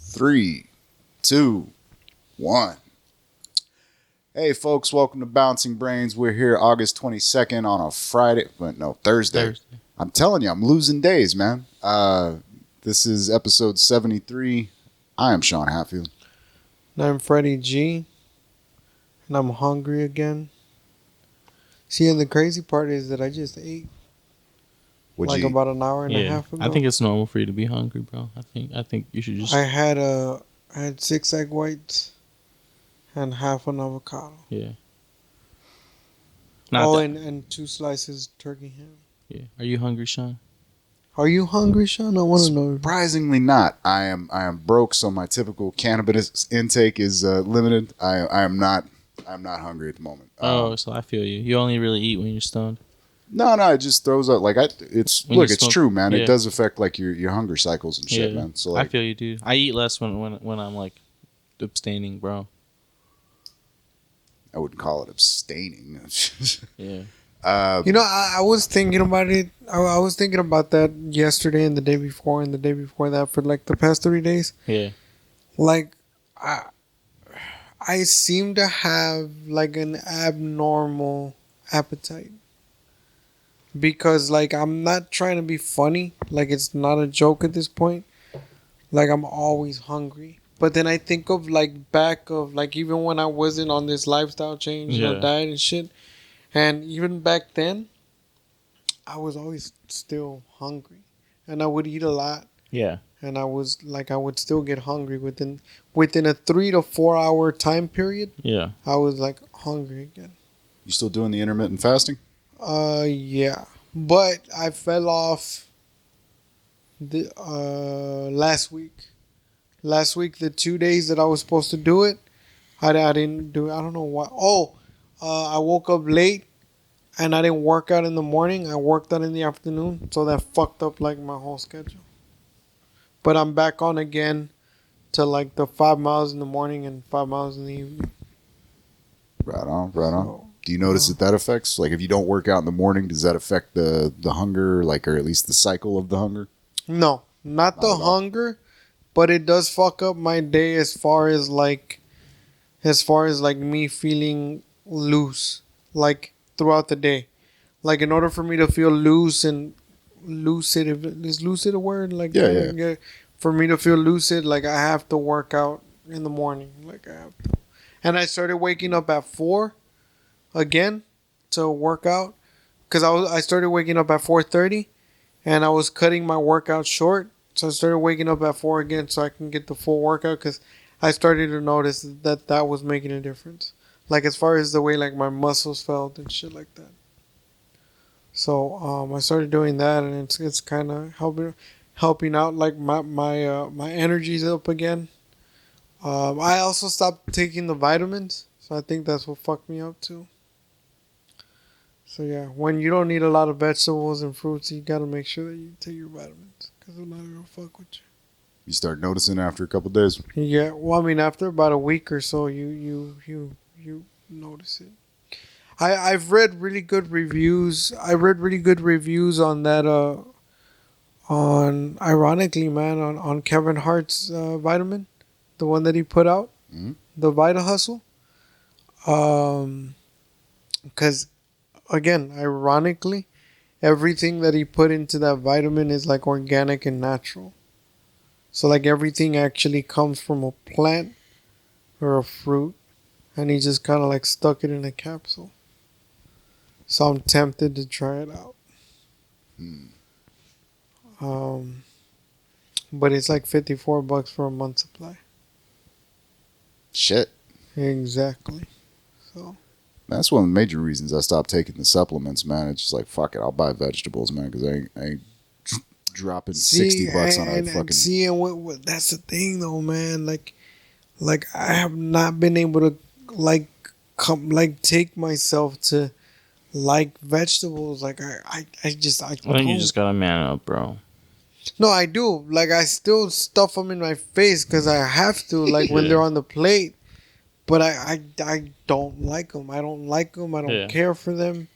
3, 2, 1. Hey, folks, welcome to Bouncing Brains. We're here August 22nd on a Thursday. I'm telling you, I'm losing days, man. This is episode 73. I am Sean Hatfield. And I'm Freddy G. And I'm hungry again. See, and the crazy part is that I just ate. About an hour and a half ago. I think it's normal for you to be hungry, bro. I think you should just. I had 6 egg whites and half an avocado. Yeah. And 2 slices turkey ham. Yeah. Are you hungry, Sean? Are you hungry, Sean? I want to know. Surprisingly not. I am broke, so my typical cannabis intake is limited. I am not hungry at the moment. So I feel you. You only really eat when you're stoned. No, it just throws up it's true, man. Yeah. It does affect like your hunger cycles and shit, man. So I feel you, dude. I eat less when I'm like abstaining, bro. I wouldn't call it abstaining. Yeah. I was thinking about it. I was thinking about that yesterday and the day before and the day before that for like the past 3 days. Yeah. Like, I seem to have like an abnormal appetite. Because, like, I'm not trying to be funny. Like, it's not a joke at this point. Like, I'm always hungry. But then I think of, like, even when I wasn't on this lifestyle change, diet and shit. And even back then, I was always still hungry. And I would eat a lot. Yeah. And I would still get hungry within a 3 to 4 hour time period. Yeah. I was, like, hungry again. You still doing the intermittent fasting? Yeah, but I fell off the last week. Last week, the 2 days that I was supposed to do it, I didn't do it. I don't know why. I woke up late, and I didn't work out in the morning. I worked out in the afternoon, so that fucked up like my whole schedule. But I'm back on again to like the 5 miles in the morning and 5 miles in the evening. Right on. Do you notice that affects, like, if you don't work out in the morning, does that affect the hunger, like, or at least the cycle of the hunger? No, not the hunger, but it does fuck up my day as far as me feeling loose, like, throughout the day. Like, in order for me to feel loose and lucid, is lucid a word? Like, yeah. For me to feel lucid, like, I have to work out in the morning. Like, I have to. And I started waking up at 4 again to work out, because I started waking up at 4:30 and I was cutting my workout short, so I started waking up at 4 again so I can get the full workout, because I started to notice that was making a difference, like as far as the way like my muscles felt and shit like that. So I started doing that, and it's kind of helping out, like my energy's up again. I also stopped taking the vitamins, so I think that's what fucked me up too. So yeah, when you don't eat a lot of vegetables and fruits, you gotta make sure that you take your vitamins, because they're not gonna fuck with you. You start noticing after a couple of days? Yeah, well, I mean, after about a week or so, you notice it. I've read really good reviews. I read really good reviews on that. On Kevin Hart's vitamin, the one that he put out, the Vita Hustle. Because, again, ironically, everything that he put into that vitamin is like organic and natural. So like everything actually comes from a plant or a fruit, and he just kind of like stuck it in a capsule. So I'm tempted to try it out. But it's like $54 for a month supply. Shit. Exactly. So that's one of the major reasons I stopped taking the supplements, man. It's just like, fuck it, I'll buy vegetables, man, because I ain't dropping $60 on a fucking. See, and what that's the thing, though, man. Like I have not been able to take myself to like vegetables. Like I just. I think you just gotta man up, bro. No, I do. Like, I still stuff them in my face because I have to, like, when they're on the plate. But I don't like them. I don't like them. I don't care for them.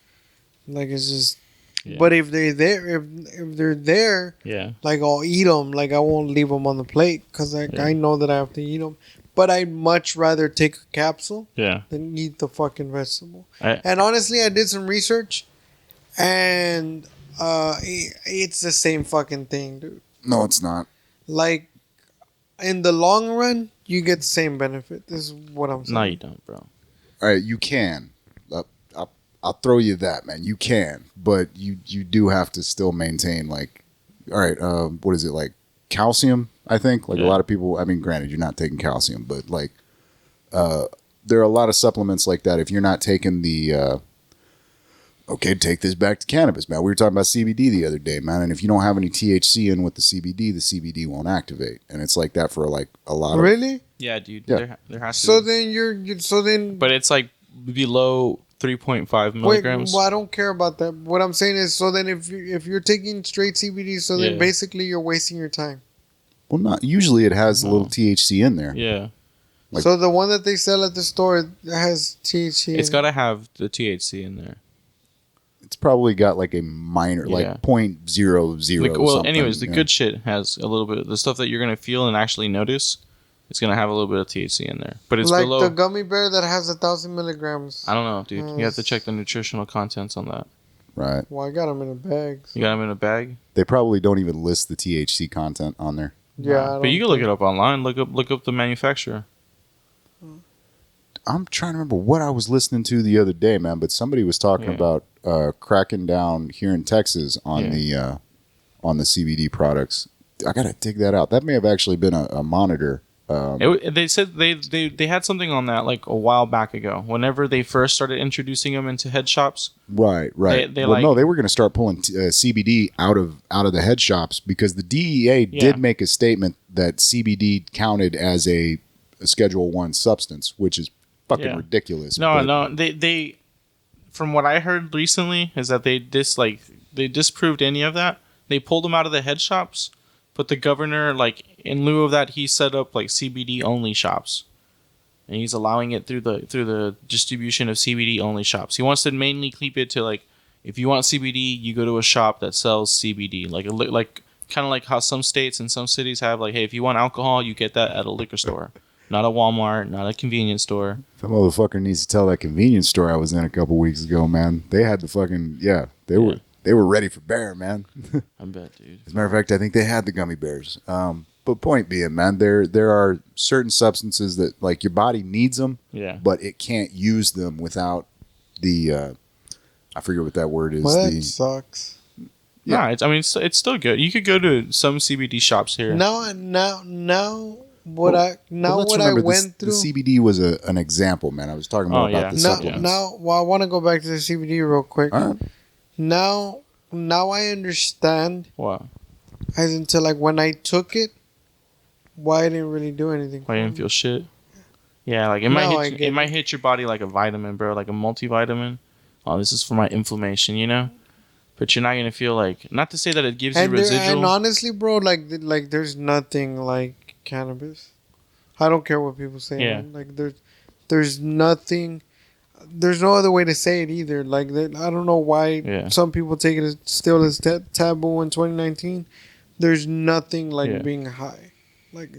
Like, it's just... Yeah. But if they're there, if they're there, Yeah. like I'll eat them. Like I won't leave them on the plate because I know that I have to eat them. But I'd much rather take a capsule than eat the fucking vegetable. And honestly, I did some research, and it's the same fucking thing, dude. No, it's not. Like in the long run, you get the same benefit. This is what I'm saying. No, you don't, bro. All right, you can. I'll throw you that, man. You can, but you do have to still maintain, like, all right, what is it, like calcium? I think, like a lot of people. I mean, granted, you're not taking calcium, but like, there are a lot of supplements like that. If you're not taking the, okay, take this back to cannabis, man. We were talking about CBD the other day, man, and if you don't have any THC in with the CBD won't activate, and it's like that for like a lot of. Really? Yeah, dude. Yeah. There has to. So then But it's like below 3.5 milligrams. Wait, well, I don't care about that. What I'm saying is, so then if you're taking straight CBD, so then basically you're wasting your time. Well, not usually. It has a little THC in there. Yeah. Like, so the one that they sell at the store has THC. It's got to have the THC in there. It's probably got like a minor, like 0.00. Like, well, something. anyways, the good shit has a little bit. The stuff that you're gonna feel and actually notice, it's gonna have a little bit of THC in there. But it's like below the gummy bear that has 1,000 milligrams. I don't know, dude. You have to check the nutritional contents on that. Right. Well, I got them in a bag. You got them in a bag. They probably don't even list the THC content on there. Yeah, but you can look it up online. Look up the manufacturer. I'm trying to remember what I was listening to the other day, man. But somebody was talking about cracking down here in Texas on the CBD products. I gotta dig that out. That may have actually been a monitor. They said they had something on that like a while back ago. Whenever they first started introducing them into head shops, right. They were going to start pulling CBD out of the head shops because the DEA did make a statement that CBD counted as a Schedule 1 substance, which is fucking ridiculous. No, they from what I heard recently is that they disproved any of that. They pulled them out of the head shops. But the governor, like, in lieu of that, he set up like CBD only shops, and he's allowing it through the distribution of CBD only shops. He wants to mainly keep it to like, if you want CBD, you go to a shop that sells CBD, like kind of like how some states and some cities have like, hey, if you want alcohol, you get that at a liquor store, not a Walmart, not a convenience store. That motherfucker needs to tell that convenience store I was in a couple weeks ago, man. They had the fucking They were ready for bear, man. I bet, dude. As a matter of fact, I think they had the gummy bears. But point being, man, there are certain substances that like your body needs them, but it can't use them without the I forget what that word is. Well, that sucks. Yeah, nah, it's still good. You could go to some CBD shops here. What I went through. The CBD was an example, man. I was talking about the supplements. I want to go back to the CBD real quick. All right. Now I understand. Wow. As until like when I took it, why I didn't really do anything. Why you didn't feel shit? Yeah, like it might hit your body like a vitamin, bro, like a multivitamin. Oh, this is for my inflammation, you know. But you're not gonna feel like. Not to say that it gives you residual. And honestly, bro, like there's nothing like cannabis. I don't care what people say. Yeah. Man. Like there's nothing. There's no other way to say it either. Like I don't know why some people take it as still as taboo in 2019. There's nothing like being high. Like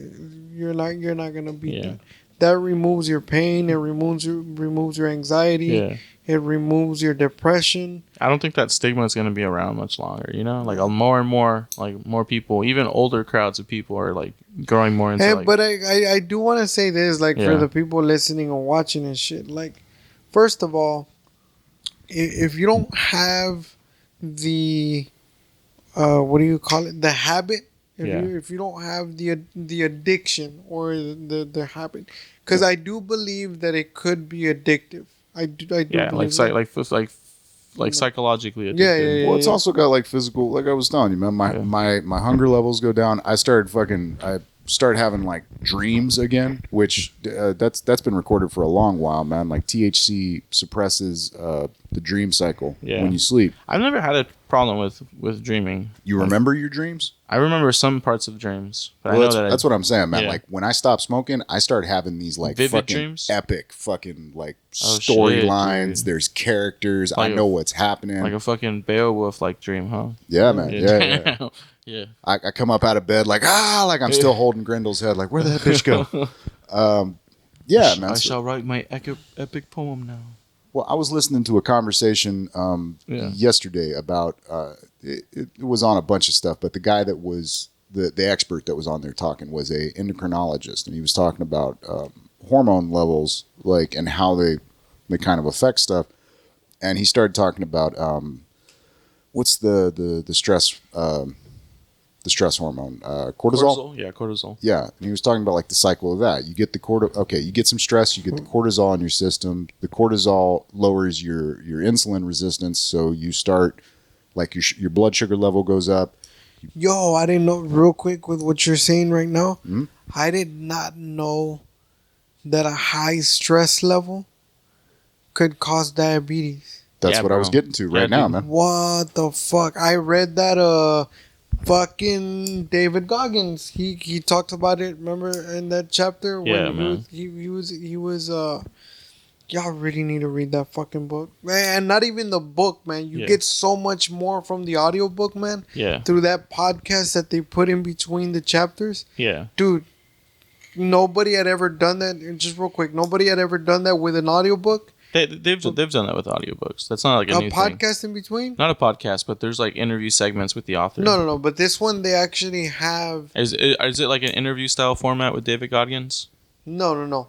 you're not gonna beat that. That removes your pain. It removes your anxiety. Yeah. It removes your depression. I don't think that stigma is going to be around much longer. You know, like more and more, like more people, even older crowds of people are like growing more into. But I do want to say this, like for the people listening or watching and shit. Like, first of all, if you don't have the what do you call it? The habit. If you don't have the addiction or the habit, because I do believe that it could be addictive. I do like psychologically addictive. Yeah. Well, it's also got like physical. Like I was telling you, man, my hunger levels go down. I started having like dreams again, which that's been recorded for a long while, man. Like THC suppresses the dream cycle Yeah. when you sleep. I've never had a problem with dreaming. You remember your dreams? I remember some parts of dreams, but Well, I know that's what I'm saying, man. Yeah. Like when I stop smoking, I start having these like Vivid fucking dreams? epic fucking like Oh, shit, storylines. dude. There's characters. Like I know what's happening. like a fucking Beowulf like dream, huh? Yeah, man. Yeah. Yeah. I come up out of bed like like I'm still holding Grendel's head. Like where'd that bitch go? Yeah, man. I shall write my epic poem now. Well, I was listening to a conversation yesterday about it was on a bunch of stuff, but the guy that was the expert that was on there talking was a endocrinologist, and he was talking about hormone levels, like, and how they kind of affect stuff. And he started talking about what's the stress hormone, cortisol. Yeah, cortisol. Yeah, and he was talking about like the cycle of that. You get the you get some stress, you get the cortisol in your system. The cortisol lowers your insulin resistance, so you start like your blood sugar level goes up. Yo, I didn't know. Real quick with what you're saying right now, Mhm. I did not know that a high stress level could cause diabetes. That's Yeah, what I was bro. getting to right Yeah, now, dude. man. What the fuck? I read that fucking David Goggins. He talked about it. Remember in that chapter when Yeah, man. he was y'all really need to read that fucking book. Man, and not even the book, man. You Yeah. get so much more from the audiobook, man. Yeah. Through that podcast that they put in between the chapters. Yeah. Dude, nobody had ever done that. And just real quick, nobody had ever done that with an audiobook. They've done that with audiobooks. That's not like a A new thing. podcast in between? Not a podcast, but there's like interview segments with the author. No. But this one, they actually have... Is it like an interview style format with David Goggins? No.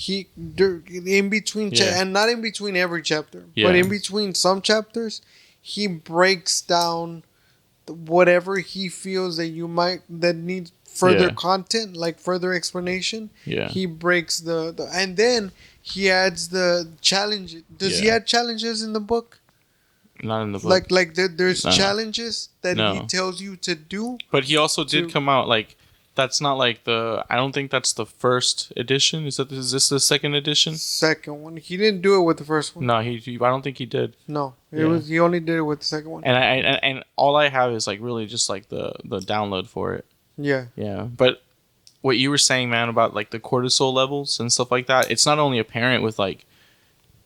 In between, Yeah. and not in between every chapter, Yeah. but in between some chapters, he breaks down whatever he feels that needs further Yeah. content, like further explanation. Yeah. He breaks the and then he adds the challenge. Does he Yeah. add challenges in the book? Not in the book. There's No. challenges that he No. tells you to do. But he also did come out like that's not like I don't think that's the first edition. Is this the second edition? Second one, he didn't do it with the first one. No, I don't think he did. No, Yeah. he only did it with the second one. And and all I have is like really just like the download for it. Yeah. Yeah. But what you were saying, man, about like the cortisol levels and stuff like that, it's not only apparent with like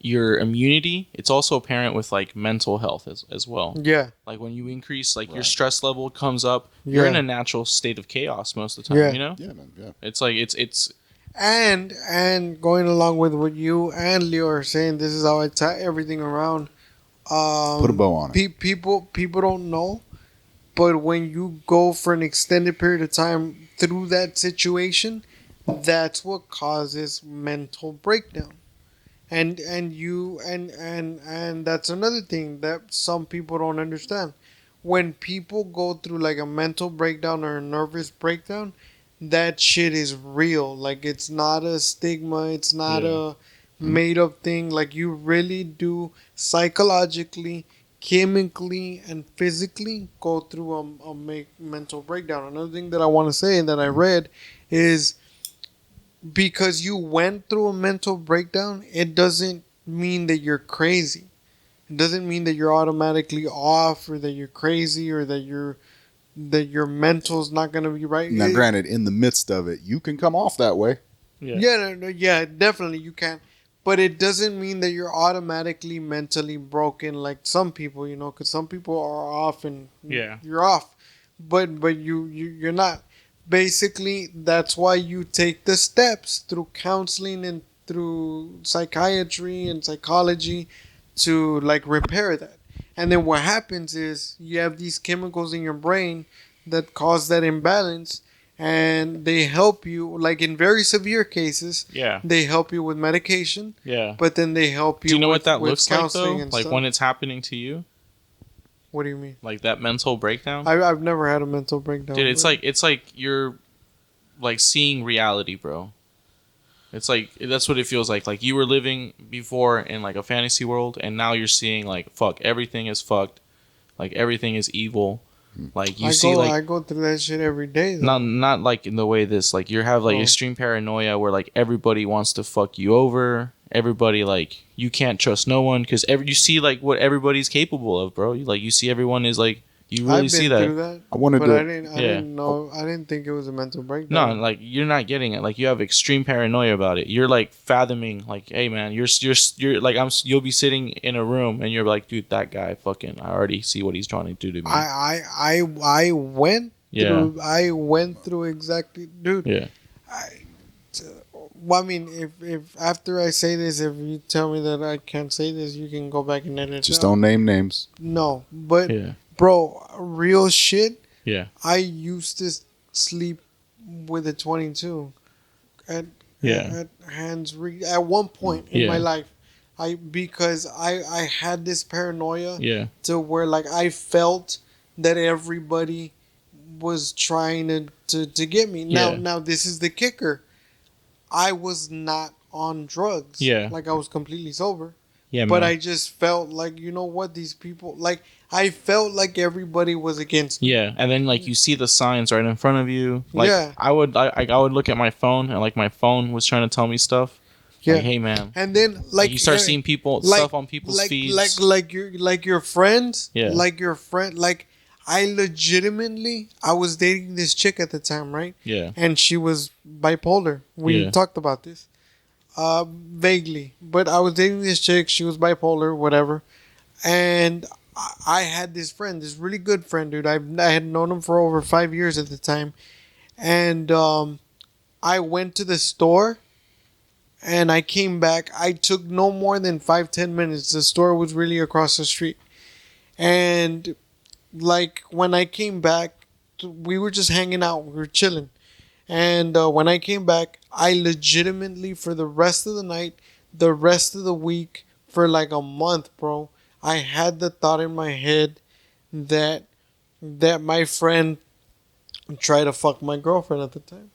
your immunity, it's also apparent with like mental health as well. Yeah. Like when you increase like your stress level comes up, you're in Yeah. a natural state of chaos most of the time, Yeah. you know? Yeah, man. Yeah. It's like it's And going along with what you and Leo are saying, this is how I tie everything around. Put a bow on it. People don't know, but when you go for an extended period of time through that situation, that's what causes mental breakdown. And that's another thing that some people don't understand. When people go through like a mental breakdown or a nervous breakdown, that shit is real. Like it's not a stigma, it's not a made up thing. Like you really do psychologically, chemically, and physically go through a mental breakdown. Another thing that I want to say that I read is because you went through a mental breakdown, it doesn't mean that you're crazy. It doesn't mean that you're automatically off or that you're crazy or that your mental's not going to be right. Now, granted, in the midst of it, you can come off that way. Yeah, definitely you can. But it doesn't mean that you're automatically mentally broken like some people, because some people are off and you're off. But you're not. Basically, that's why you take the steps through counseling and through psychiatry and psychology to like repair that. And then what happens is you have these chemicals in your brain that cause that imbalance, and they help you, like in very severe cases, they help you with medication. Yeah. But then they help you. Do you know with, what that with looks like counseling though? and Like stuff. when it's happening to you? What do you mean? Like that mental breakdown? I've never had a mental breakdown. Dude, it's like you're like seeing reality, bro. It's like that's what it feels like. Like you were living before in like a fantasy world, and now you're seeing like fuck, everything is fucked, like everything is evil. Like you I go through that shit every day. Though. Not like in the way this like you have like extreme paranoia where like everybody wants to fuck you over, everybody like you can't trust no one because you see like what everybody's capable of, bro. You see everyone is like you really see that. I wanted but to. I didn't know. I didn't think it was a mental No, breakdown. like you're not getting it. Like you have extreme paranoia about it. You're like fathoming, like, hey man, you're like you'll be sitting in a room and you're like, dude, that guy, fucking, I already see what he's trying to do to me. I went through. I went through exactly, dude. Yeah. Well, I mean, if after I say this, if you tell me that I can't say this, you can go back and edit. Just don't name names. No, but Yeah. bro, real shit. Yeah. I used to sleep with a 22 at hands at one point in my life. Because I had this paranoia to where like I felt that everybody was trying to get me. Now this is the kicker. I was not on drugs. Yeah. Like I was completely sober. Yeah, but man. I just felt like, you know what, these people, like I felt like everybody was against me. Yeah, and then like you see the signs right in front of you. Like Yeah. I would look at my phone and like my phone was trying to tell me stuff. Yeah. Like, hey man. And then Like you start seeing stuff on people's feeds. Like your friends. Yeah. Like your friend. Like I was dating this chick at the time, right? Yeah. And she was bipolar. We talked about this. Vaguely. But I was dating this chick, she was bipolar, whatever. And I had this friend, this really good friend, dude. I had known him for over 5 years at the time. And I went to the store and I came back. I took no more than 5-10 minutes. The store was really across the street. And like when I came back, we were just hanging out. We were chilling. And when I came back, I legitimately, for the rest of the night, the rest of the week, for like a month, bro, I had the thought in my head that my friend tried to fuck my girlfriend at the time.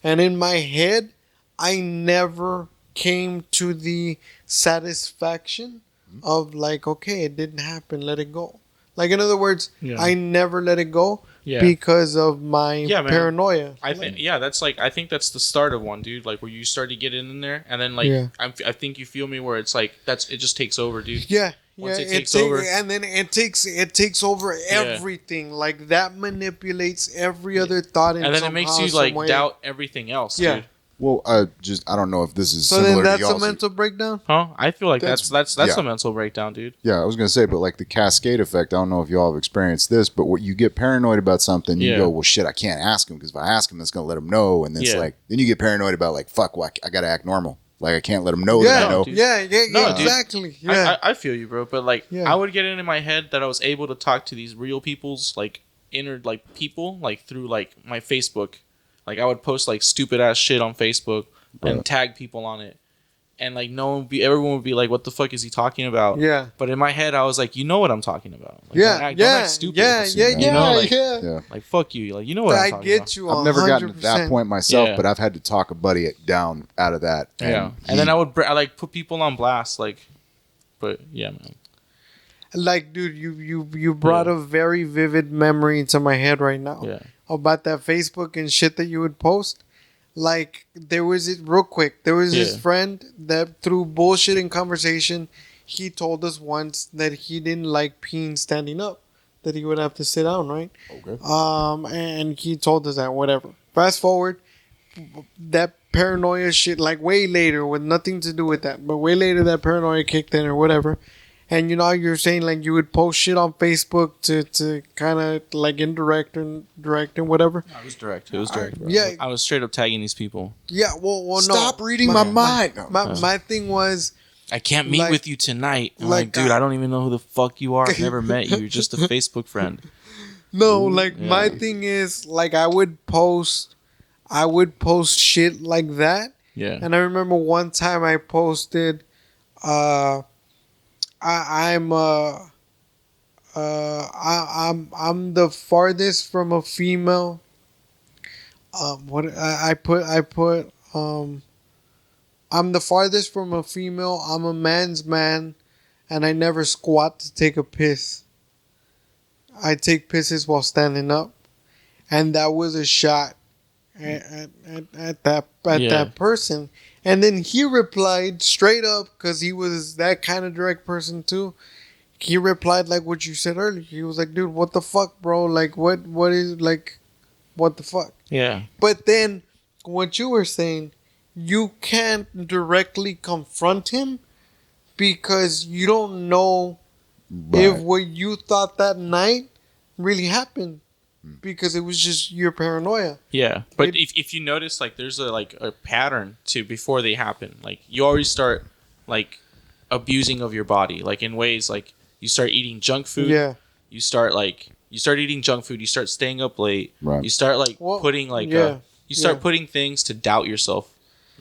And in my head, I never came to the satisfaction of like, okay, it didn't happen, let it go. Like, in other words, I never let it go because of my paranoia. I think I think that's the start of one, dude. Like where you start to get in there, and then like I think you feel me where it's like it just takes over, dude. Yeah. Once it takes over, and then it takes over everything. Like that manipulates every other thought, and then it makes you like doubt everything else, dude. Well, I don't know if this is so similar then that's to y'all's. a mental breakdown? Huh? I feel like that's a mental breakdown, dude. Yeah, I was gonna say, but like the cascade effect. I don't know if y'all have experienced this, but what you get paranoid about something, you go, well, shit, I can't ask him because if I ask him, that's gonna let him know, and then it's like, then you get paranoid about like, fuck, well, I gotta act normal. Like I can't let him know that I know. Exactly. Yeah, I feel you, bro. But like, I would get it in my head that I was able to talk to these real people's like inner like people like through like my Facebook. Like I would post like stupid ass shit on Facebook and tag people on it, and like everyone would be like, "What the fuck is he talking about?" Yeah. But in my head, I was like, "You know what I'm talking about?" Like, don't act stupid. Like fuck you. Like you know what I'm talking about. I get you. I've never gotten to that point myself, but I've had to talk a buddy down out of that. And then I like put people on blast, like. But yeah, man. Like, dude, you brought a very vivid memory into my head right now. Yeah. About that Facebook and shit that you would post. Like, there was this friend that through bullshit and conversation, he told us once that he didn't like peeing standing up, that he would have to sit down, right? Okay. And he told us that, whatever. Fast forward, that paranoia shit, like way later, with nothing to do with that, but way later that paranoia kicked in or whatever. And you know how you're saying like you would post shit on Facebook to kind of like indirect and direct and whatever. No, it was direct. It was direct. Bro. Yeah, I was straight up tagging these people. Yeah, well, stop reading my mind. My thing was, I can't meet with you tonight. I'm like, dude, I don't even know who the fuck you are. I've never met you. You're just a Facebook friend. No, like my thing is like I would post shit like that. Yeah. And I remember one time I posted, I'm the farthest from a female. I'm the farthest from a female. I'm a man's man, and I never squat to take a piss. I take pisses while standing up, and that was a shot at that person. And then he replied straight up, because he was that kind of direct person too. He replied like what you said earlier. He was like, dude, what the fuck, bro? Like, what is, like, what the fuck? Yeah. But then what you were saying, you can't directly confront him because you don't know if what you thought that night really happened, because it was just your paranoia. Yeah, but if you notice, like, there's a pattern to before they happen. Like, you always start like abusing of your body, like in ways like you start eating junk food. Yeah. You start eating junk food. You start staying up late. Right. You start putting putting things to doubt yourself.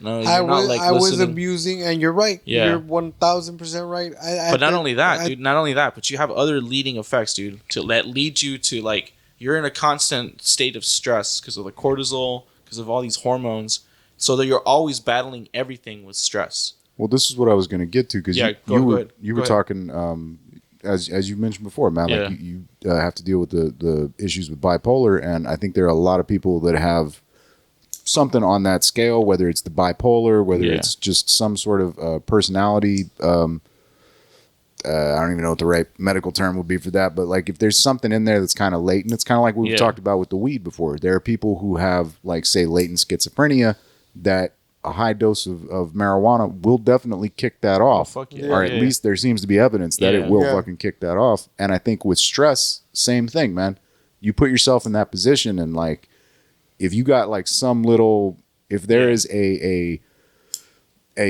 No, you're I was abusing, and you're right. Yeah. You're 1,000% right. But not only that, dude. Not only that, but you have other leading effects, dude, that lead you to, like, you're in a constant state of stress because of the cortisol, because of all these hormones, so that you're always battling everything with stress. Well, this is what I was going to get to, because you were talking, as you mentioned before, man. Yeah. Like you have to deal with the issues with bipolar, and I think there are a lot of people that have something on that scale, whether it's the bipolar, whether it's just some sort of personality. I don't even know what the right medical term would be for that, but like if there's something in there that's kind of latent, it's kind of like we've talked about with the weed before. There are people who have, like, say, latent schizophrenia, that a high dose of marijuana will definitely kick that off. Oh, or at least there seems to be evidence that it will fucking kick that off. And I think with stress, same thing, man. You put yourself in that position, and like, if you got like some little, if there is a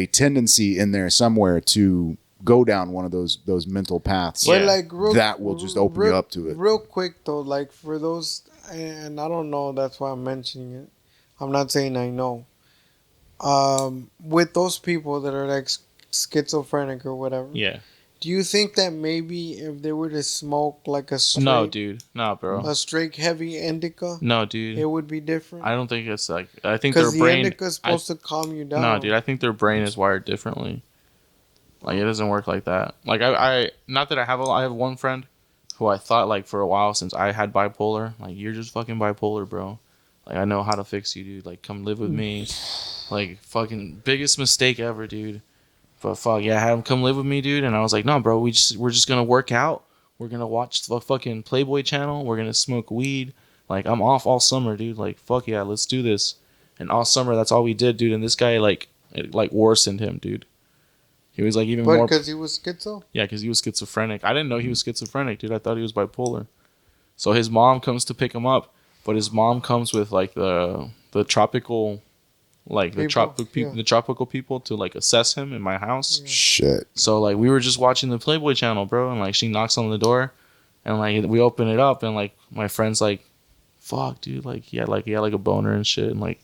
tendency in there somewhere to go down one of those mental paths, like that will just open you up to it. Real quick though, like for those, and I don't know, that's why I'm mentioning it. I'm not saying I know. With those people that are like schizophrenic or whatever. Yeah. Do you think that maybe if they were to smoke like a straight... No, dude. No, bro. A straight heavy indica? No, dude. It would be different? I don't think it's like... I think their brain... Because the indica is supposed to calm you down. No, dude. I think their brain is wired differently. Like, it doesn't work like that. Like, I not that I have one friend who I thought, like, for a while since I had bipolar. Like, you're just fucking bipolar, bro. Like, I know how to fix you, dude. Like, come live with me. Like, fucking biggest mistake ever, dude. But fuck, yeah, I had him come live with me, dude. And I was like, no, bro, we're just going to work out. We're going to watch the fucking Playboy channel. We're going to smoke weed. Like, I'm off all summer, dude. Like, fuck yeah, let's do this. And all summer, that's all we did, dude. And this guy, like, it, like, worsened him, dude. He was, like, even more... But because he was schizo? Yeah, because he was schizophrenic. I didn't know he was schizophrenic, dude. I thought he was bipolar. So his mom comes to pick him up. But his mom comes with, like, the tropical... Like the tropical people to like assess him in my house. Yeah. Shit. So like we were just watching the Playboy channel, bro, and like she knocks on the door, and like we open it up, and like my friend's like, "Fuck, dude!" Like he had like a boner and shit, and like,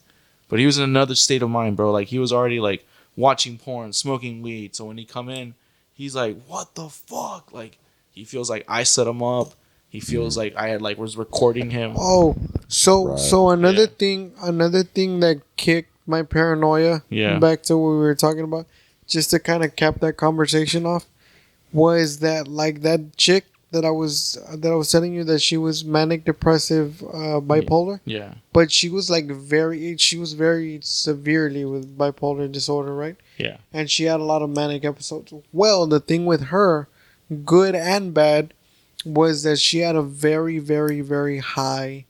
but he was in another state of mind, bro. Like he was already like watching porn, smoking weed. So when he come in, he's like, "What the fuck?" Like he feels like I set him up. He feels like I had like was recording him. Oh, so another thing that kicked my paranoia back to what we were talking about, just to kind of cap that conversation off, was that like that chick that I was telling you that she was manic depressive bipolar. Yeah. But she was like very severely with bipolar disorder, right? Yeah. And she had a lot of manic episodes. Well, the thing with her, good and bad, was that she had a very, very, very high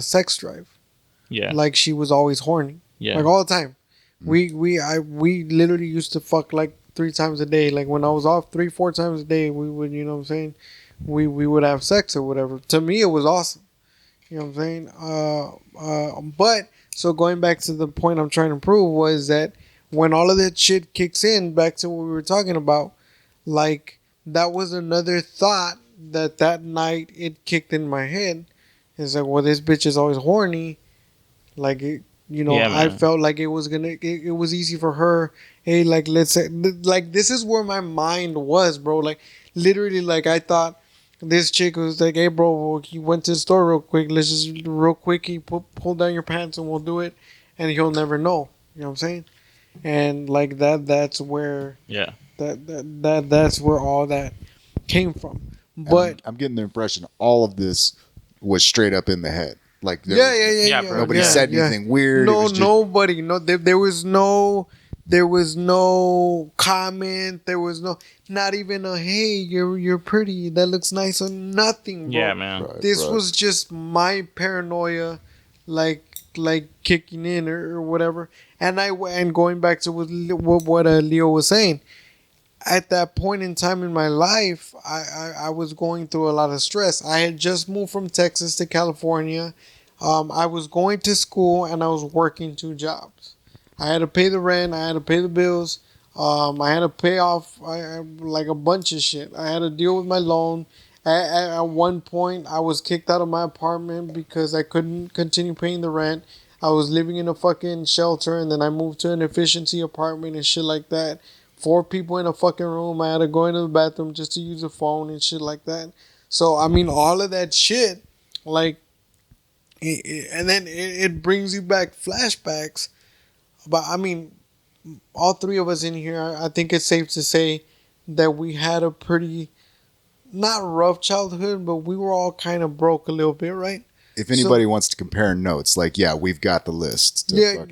sex drive. Yeah. Like she was always horny. Yeah. Like all the time. We literally used to fuck like 3 times a day. Like when I was off 3-4 times a day, we would, you know what I'm saying? We would have sex or whatever. To me, it was awesome. You know what I'm saying? But so going back to the point I'm trying to prove was that when all of that shit kicks in, back to what we were talking about, like that was another thought that night it kicked in my head. It's like, well, this bitch is always horny. Like it, you know, I felt like it was easy for her. Hey, like, let's say, like, this is where my mind was, bro. Like, literally, like, I thought this chick was like, hey, bro, he went to the store real quick. Let's just, real quick, pull down your pants and we'll do it. And he'll never know. You know what I'm saying? And, like, that's where, that's where all that came from. But I'm getting the impression all of this was straight up in the head. Like Yeah, bro. nobody said anything weird. No, Just, nobody. No, there was no comment. There was not even a hey, you're pretty. That looks nice or nothing, bro. Yeah, man. This was just my paranoia, like kicking in or whatever. And going back to what Leo was saying. At that point in time in my life, I was going through a lot of stress. I had just moved from Texas to California. I was going to school and I was working 2 jobs. I had to pay the rent. I had to pay the bills. I had to pay off like a bunch of shit. I had to deal with my loan. At one point, I was kicked out of my apartment because I couldn't continue paying the rent. I was living in a fucking shelter, and then I moved to an efficiency apartment and shit like that. 4 people in a fucking room. I had to go into the bathroom just to use the phone and shit like that. So, I mean, all of that shit, like, and then it brings you back flashbacks. But, I mean, all 3 of us in here, I think it's safe to say that we had a pretty, not rough childhood, but we were all kind of broke a little bit, right? If anybody wants to compare notes, like, yeah, we've got the list. Yeah.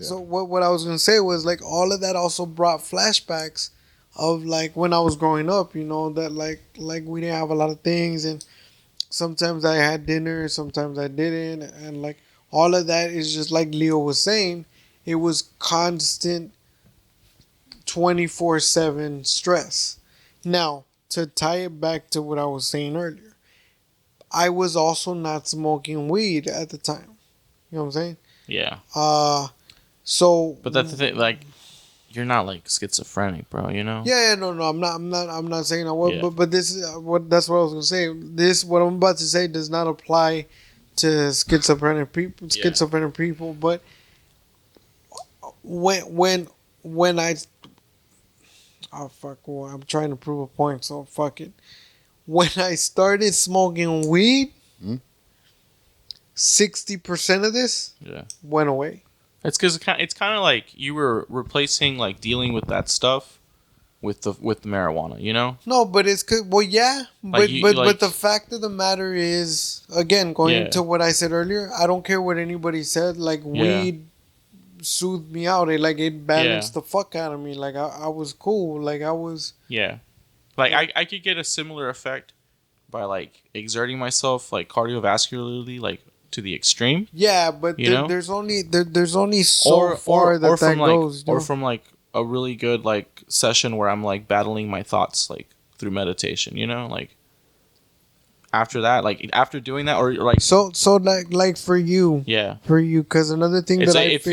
So what I was going to say was, like, all of that also brought flashbacks of, like, when I was growing up, you know, that, like we didn't have a lot of things, and sometimes I had dinner, sometimes I didn't, and, like, all of that is just like Leo was saying, it was constant 24/7 stress. Now, to tie it back to what I was saying earlier, I was also not smoking weed at the time. You know what I'm saying? Yeah. So. But that's the thing, like, you're not like schizophrenic, bro. You know? Yeah. No. I'm not saying I was. Yeah. But this is that's what I was gonna say. What I'm about to say does not apply to schizophrenic people. Schizophrenic people, but when I. Oh fuck! Well, I'm trying to prove a point, so fuck it. When I started smoking weed, 60% of this went away. It's because it's kind of like you were replacing like dealing with that stuff with the marijuana, you know? No, but it's well, yeah, but the fact of the matter is, again, going into what I said earlier, I don't care what anybody said. Like weed soothed me out. It balanced the fuck out of me. Like I was cool. Like I was. Yeah. Like, I could get a similar effect by, like, exerting myself, like, cardiovascularly, like, to the extreme. Yeah, but there's only so far that goes. Or from, like, a really good, like, session where I'm, like, battling my thoughts, like, through meditation, you know? Like, after that, like, after doing that, or, like... So like for you. Yeah. For you, because another thing it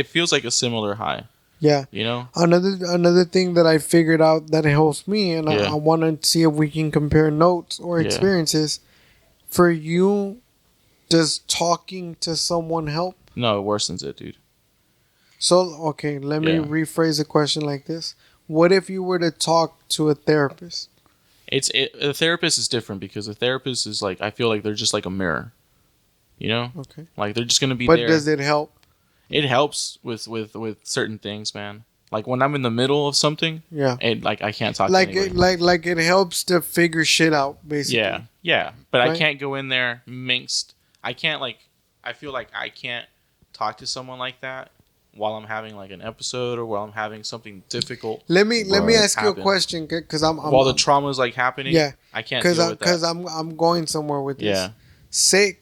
feels like a similar high. Yeah. You know? Another thing that I figured out that helps me, and I want to see if we can compare notes or experiences. For you, does talking to someone help? No, it worsens it, dude. So, okay, let me rephrase the question like this. What if you were to talk to a therapist? A therapist is different because a therapist is like, I feel like they're just like a mirror. You know? Okay. Like, they're just going to be there. But does it help? It helps with certain things, man. Like when I'm in the middle of something, and like I can't talk. Like to anybody. Like it helps to figure shit out, basically. Yeah. But right? I can't go in there minxed. I can't I feel like I can't talk to someone like that while I'm having like an episode or while I'm having something difficult. Let me ask you a question, because I'm while the trauma is like happening. Yeah, I can't deal with that because I'm going somewhere with this. Yeah. Say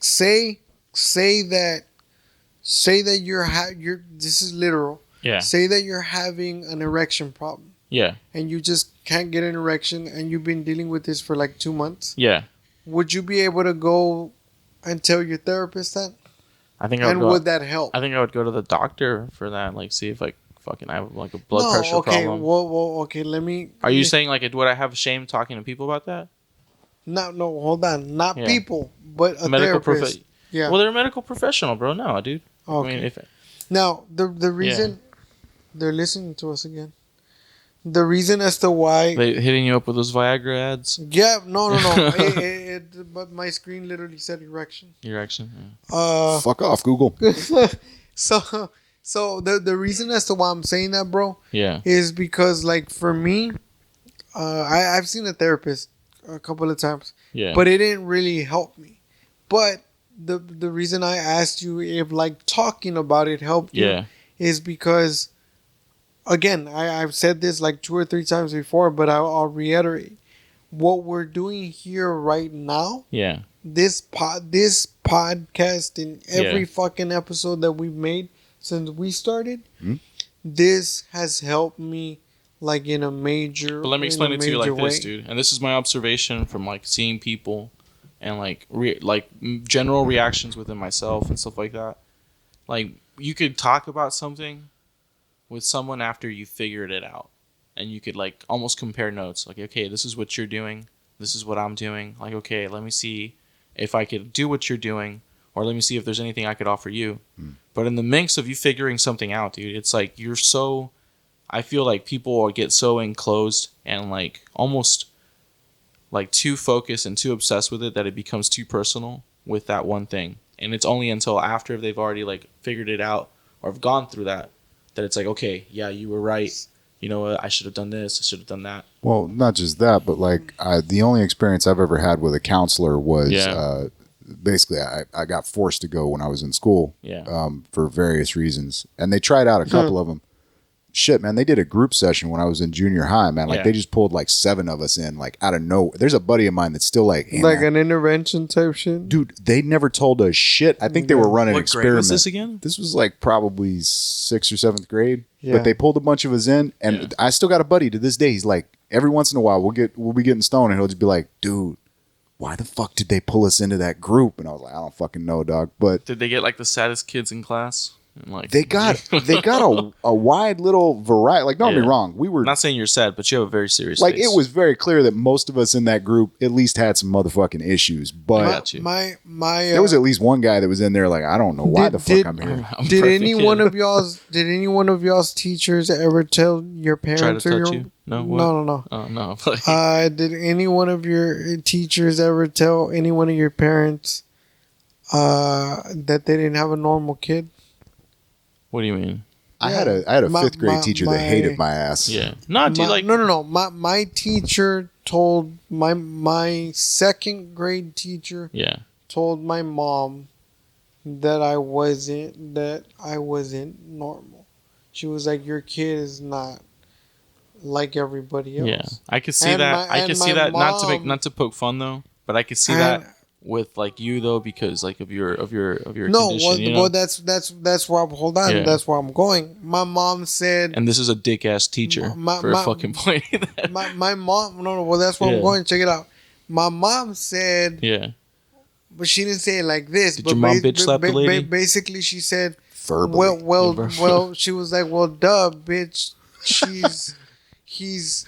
that you're this is literal. Yeah. Say that you're having an erection problem. Yeah. And you just can't get an erection, and you've been dealing with this for like 2 months. Yeah. Would you be able to go and tell your therapist that? Would that help? I think I would go to the doctor for that, like see if like fucking I have like a blood pressure problem. Well, okay, let me. Are you saying like would I have shame talking to people about that? No, hold on, not people, but a therapist. Yeah. Well, they're a medical professional, bro. No, dude. Okay. I mean, now the reason they're listening to us again. The reason as to why they hitting you up with those Viagra ads. Yeah, no. But my screen literally said erection. Erection. Yeah. Fuck off, Google. So the reason as to why I'm saying that, bro, is because like for me, I've seen a therapist a couple of times, but it didn't really help me. But the reason I asked you if like talking about it helped you is because, again, I've said this like 2 or 3 times before, but I'll reiterate what we're doing here right now. Yeah. This podcast and every fucking episode that we've made since we started, this has helped me like in a major. But let me explain it to you like way. this, dude. And this is my observation from like seeing people and like general reactions within myself and stuff like that. Like you could talk about something with someone after you figured it out, and you could like almost compare notes. Like, okay, this is what you're doing. This is what I'm doing. Like, okay, let me see if I could do what you're doing, or let me see if there's anything I could offer you. But in the mix of you figuring something out, dude, it's like you're so. I feel like people get so enclosed and like almost like too focused and too obsessed with it that it becomes too personal with that one thing. And it's only until after they've already like figured it out or have gone through that it's like, okay, yeah, you were right. You know what? I should have done this. I should have done that. Well, not just that, but like the only experience I've ever had with a counselor was basically I got forced to go when I was in school for various reasons. And they tried out a couple of them. Shit, man, they did a group session when I was in junior high, man. Like, they just pulled like 7 of us in, like, out of nowhere. There's a buddy of mine that's still like... Hey, like man, an intervention type shit? Dude, they never told us shit. I think they were running experiments. What grade was this again? This was like probably 6th or 7th grade. Yeah. But they pulled a bunch of us in, and I still got a buddy to this day. He's like, every once in a while, we'll be getting stoned, and he'll just be like, dude, why the fuck did they pull us into that group? And I was like, I don't fucking know, dog. But did they get like the saddest kids in class? And like, they got a wide little variety. Like, don't get me wrong, we were not saying you're sad, but you have a very serious like face. It was very clear that most of us in that group at least had some motherfucking issues. But there was at least one guy that was in there like, I don't know why the fuck I'm here. Did any one of y'all's teachers ever tell your parents try to or touch your you? No, no. Oh no. Did any one of your teachers ever tell any one of your parents that they didn't have a normal kid? What do you mean? I had a 5th grade teacher that hated my ass. Yeah. No, dude, no. My teacher told my 2nd grade teacher told my mom that I wasn't normal. She was like, your kid is not like everybody else. Yeah. I could see that. I could see that. Mom, not to poke fun though, but I could see that with like you though, because like of your condition. Well, that's where I'm. Hold on, that's where I'm going. My mom said, and this is a dick ass teacher for fucking pointing that. My mom. No. Well, that's where I'm going. Check it out. My mom said, but she didn't say it like this. Did your mom bitch slap the lady? Basically, she said, verbally. Well, she was like, well, duh, bitch. He's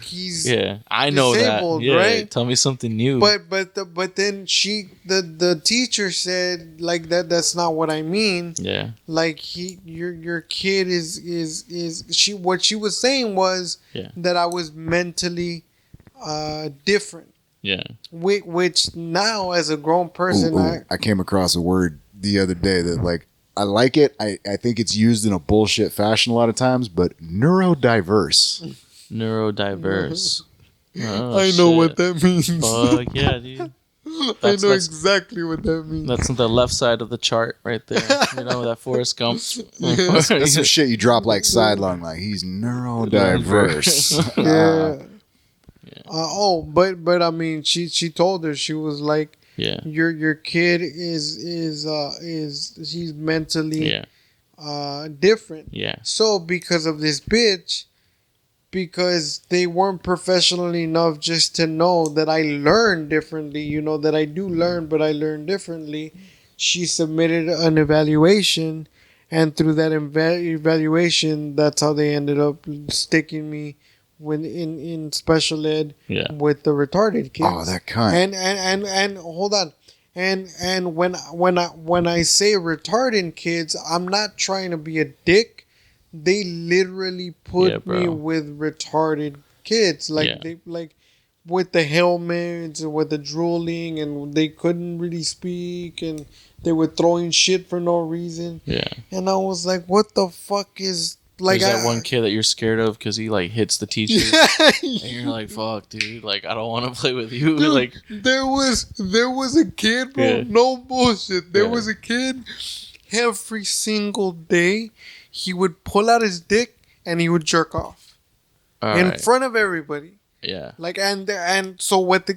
I know that. Yeah, right? Tell me something new. But then the teacher said like that's not what I mean. Yeah. Like your kid is what she was saying was that I was mentally different. Yeah. Which now as a grown person I came across a word the other day that like I like it. I think it's used in a bullshit fashion a lot of times, but neurodiverse. Neurodiverse. Oh, I know what that means. Fuck yeah, dude. I know exactly what that means. That's on the left side of the chart right there. You know, that Forrest Gump. That's some shit you drop like sideline, like he's neurodiverse. But I mean, she told her, she was like, your kid is he's mentally different. Yeah. So because of this bitch, because they weren't professional enough just to know that I learn differently, you know, that I do learn, but I learn differently. She submitted an evaluation, and through that evaluation, that's how they ended up sticking me in special ed with the retarded kids. Oh, that kind. And hold on. And when I say retarded kids, I'm not trying to be a dick. They literally put me with retarded kids, they like with the helmets and with the drooling, and they couldn't really speak, and they were throwing shit for no reason. Yeah, and I was like, "What the fuck is Like there's that one kid that you're scared of because he like hits the teacher, and you're like, "Fuck, dude! Like, I don't want to play with you." Dude, like, there was a kid, bro. Yeah. No bullshit. There Yeah. was a kid. Every single day, he would pull out his dick and he would jerk off in front of everybody. Yeah. Like and so what?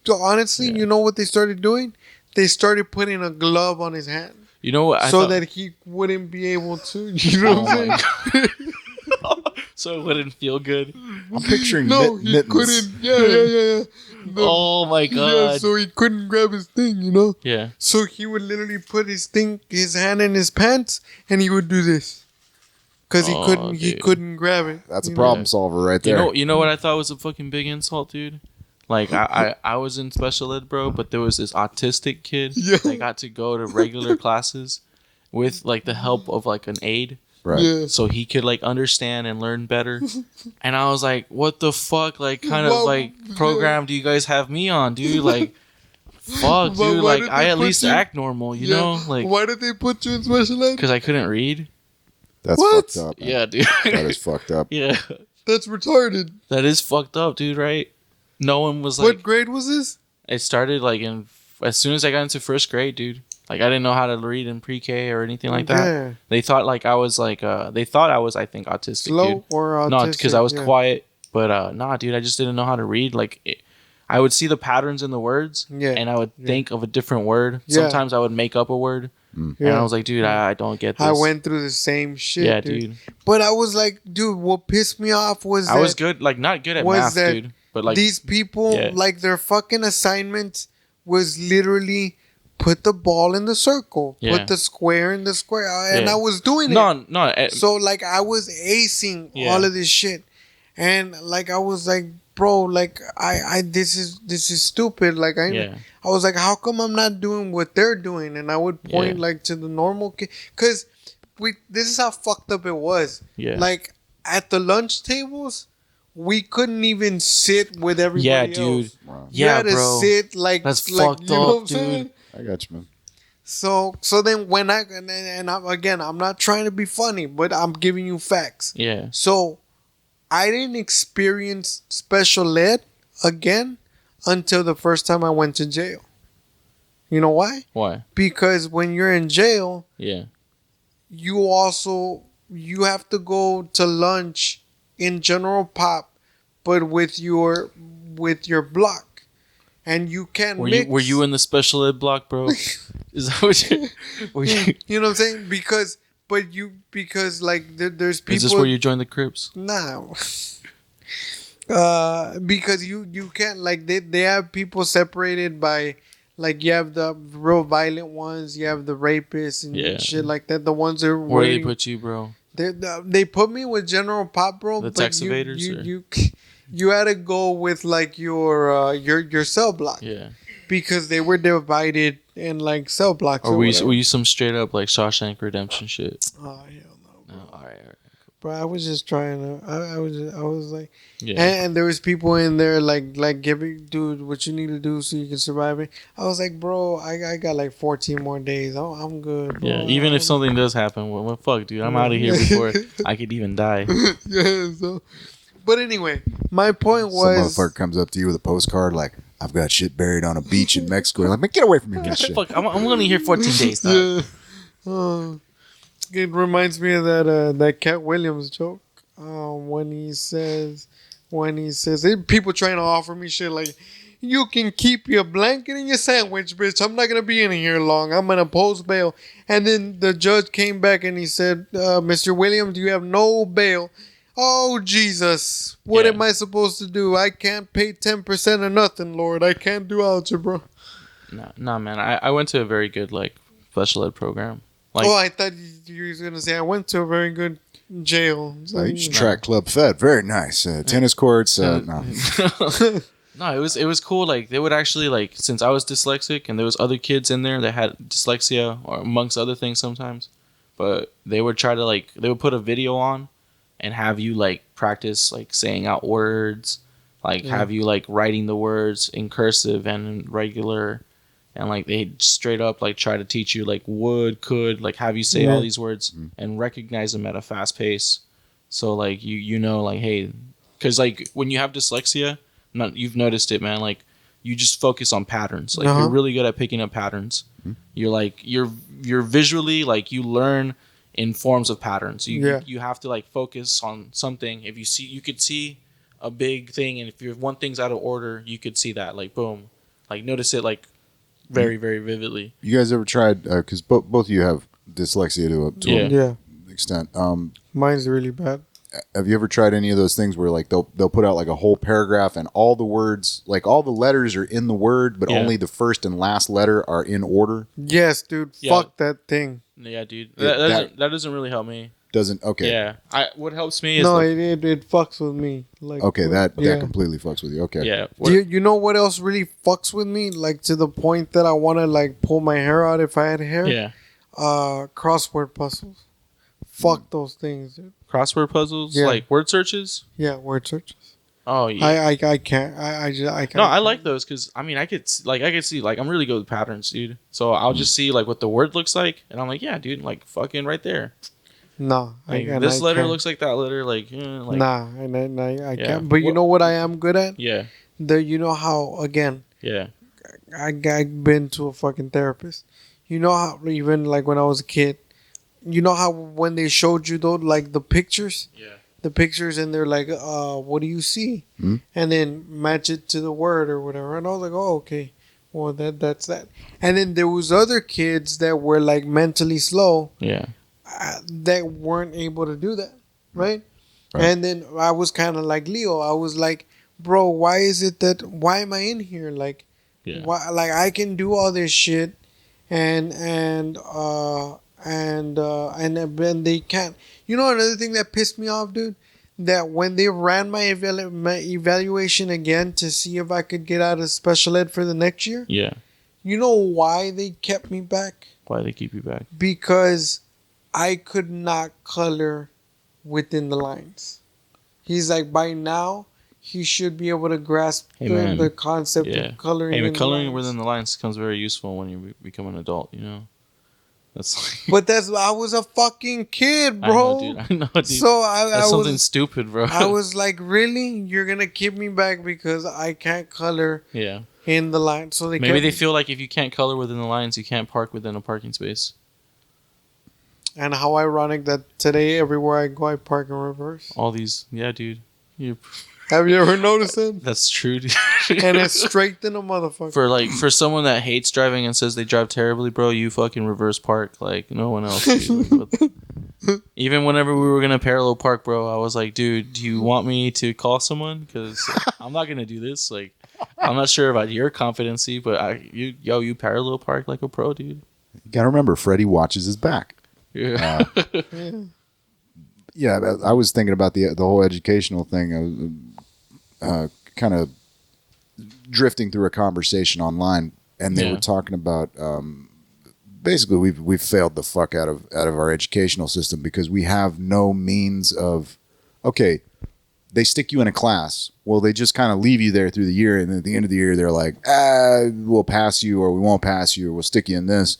Honestly, you know what they started doing? They started putting a glove on his hand. You know what? That he wouldn't be able to. You know what I'm saying? So it wouldn't feel good. I'm picturing No, he mittens. couldn't. Yeah. Oh my god. Yeah, so he couldn't grab his thing, you know? Yeah. So he would literally put his hand in his pants and he would do this. Cause he couldn't grab it. That's a you problem know? solver right there. You know what I thought was a fucking big insult, dude? Like I was in special ed, bro, but there was this autistic kid that got to go to regular classes with like the help of like an aide. Right. Yeah. So he could like understand and learn better. And I was like, what the fuck? Like kind of like program do you guys have me on, dude? Like fuck, dude. Like I at least act normal, you know? Like why did they put you in special ed? because I couldn't read. That's What? fucked up. Man. Yeah, dude. That is fucked up. Yeah. That's retarded. That is fucked up, dude, right? No one was like What grade was this? it started like as soon as I got into first grade, dude. Like I didn't know how to read in pre-K or anything like that. Yeah. They thought like I was like they thought I was I think autistic, Slow dude. or autistic? No, because I was yeah. quiet. But nah, dude, I just didn't know how to read. Like I would see the patterns in the words, and I would think of a different word. Yeah. Sometimes I would make up a word, and I was like, dude, I don't get this. I went through the same shit. Yeah, dude. But I was like, dude, what pissed me off was I was good, like not good at math, dude. But like these people, like their fucking assignment was literally put the ball in the circle, put the square in the square, and I was doing it. No. So like I was acing all of this shit, and like I was like, bro, like I this is stupid. Like I was like, how come I'm not doing what they're doing? And I would point like to the normal kid, cause this is how fucked up it was. Yeah, like at the lunch tables. We couldn't even sit with everybody else. Dude. Wow. You had to sit like that's like, fucked you know up, what I'm dude. saying? I got you, man. So then when I'm not trying to be funny, but I'm giving you facts. Yeah. So I didn't experience special ed again until the first time I went to jail. You know why? Why? Because when you're in jail, you have to go to lunch in general pop, but with your block, and you can't mix. Were you in the special ed block, bro? Is that what you? Were you? You know what I'm saying? Because like there's people. Is this where you joined the Crips? No. Because you can't, like they have people separated by, like you have the real violent ones, you have the rapists and shit like that. The ones that where they put you, bro? They put me with General Pop, bro. The tax evaders. You had to go with like your cell block. Yeah. Because they were divided in like cell blocks. Or were you some straight up like Shawshank Redemption shit? Oh hell no. Bro. No, all right. Bro, I was just trying to. I was like, and there was people in there like giving, dude, what you need to do so you can survive it. I was like, bro, I got like 14 more days. I'm good. Bro. Yeah, even if something does happen, well, fuck, dude, I'm out of here before I could even die. Yeah. So, but anyway, my point was, some motherfucker comes up to you with a postcard like, I've got shit buried on a beach in Mexico. You're like, man, get away from me, with that shit. Fuck, I'm only here 14 days. Dog. Yeah. It reminds me of that Cat Williams joke when he says people trying to offer me shit like, you can keep your blanket and your sandwich, bitch. I'm not gonna be in here long. I'm gonna post bail. And then the judge came back and he said, Mr. Williams, you have no bail. Oh Jesus, what am I supposed to do? I can't pay 10% or nothing, Lord. I can't do algebra. Nah, man. I went to a very good like special ed program. Like, I thought you were gonna say I went to a very good jail. Track club fed, very nice. Tennis courts. No. No, it was cool. Like they would actually like, since I was dyslexic and there was other kids in there that had dyslexia or amongst other things sometimes, but they would try to like, they would put a video on and have you like practice like saying out words, like have you like writing the words in cursive and in regular. And, like, they straight up, like, try to teach you, like, would, could, like, have you say all these words and recognize them at a fast pace. So like you know like hey, because like when you have dyslexia, you've noticed it, man. Like you just focus on patterns. Like you're really good at picking up patterns. Mm-hmm. You're like you're visually like you learn in forms of patterns. You have to like focus on something. If you could see a big thing, and if one thing's out of order, you could see that like boom, like notice it like very very vividly. You guys ever tried? Because both of you have dyslexia to an extent. Mine's really bad. Have you ever tried any of those things where like they'll put out like a whole paragraph and all the words, like all the letters are in the word, but only the first and last letter are in order? Yes, dude. Yeah. Fuck that thing. Yeah, dude. That doesn't really help me. Doesn't okay. Yeah. What helps me is no, it fucks with me. Like okay, that completely fucks with you. Okay. Yeah. You know what else really fucks with me? Like to the point that I want to like pull my hair out if I had hair. Yeah. Crossword puzzles. Fuck those things, dude. Crossword puzzles, like word searches. Yeah, word searches. Oh yeah. I can't. I can't. No, I like those because I mean I could see like I'm really good with patterns, dude. So I'll just see like what the word looks like, and I'm like, yeah, dude, like fucking right there. No, like, this letter looks like that letter, like nah, and I can't. But you know what I am good at? Yeah. You know how again? Yeah. I've been to a fucking therapist. You know how even like when I was a kid, you know how when they showed you though like the pictures. Yeah. The pictures and they're like, what do you see? Mm-hmm. And then match it to the word or whatever. And I was like, oh, okay. Well, that's that. And then there was other kids that were like mentally slow. Yeah. That weren't able to do that. Right? And then I was kind of like Leo. I was like, bro, why am I in here? Like, why, like I can do all this shit and then they can't. You know another thing that pissed me off, dude? That when they ran my evaluation again to see if I could get out of special ed for the next year. Yeah. You know why they kept me back? Why they keep you back? Because I could not color within the lines. He's like, by now, he should be able to grasp the concept of coloring. Hey, but coloring within the lines becomes very useful when you become an adult, you know? That's like, but I was a fucking kid, bro. I know, dude. So that's something stupid, bro. I was like, really? You're gonna keep me back because I can't color in the line? So maybe they feel like if you can't color within the lines, you can't park within a parking space. And how ironic that today, everywhere I go, I park in reverse. All these, yeah, dude. Have you ever noticed it? That's true, dude. And it's straight than a motherfucker. For someone that hates driving and says they drive terribly, bro, you fucking reverse park like no one else. Dude. Even whenever we were gonna parallel park, bro, I was like, dude, do you want me to call someone? Because I'm not gonna do this. Like, I'm not sure about your competency, but you parallel park like a pro, dude. You gotta remember, Freddy watches his back. Yeah. Yeah, I was thinking about the whole educational thing. I was kind of drifting through a conversation online, and they were talking about basically we've failed the fuck out of our educational system because we have no means of they stick you in a class. Well, they just kind of leave you there through the year, and then at the end of the year, they're like, we'll pass you, or we won't pass you, or we'll stick you in this.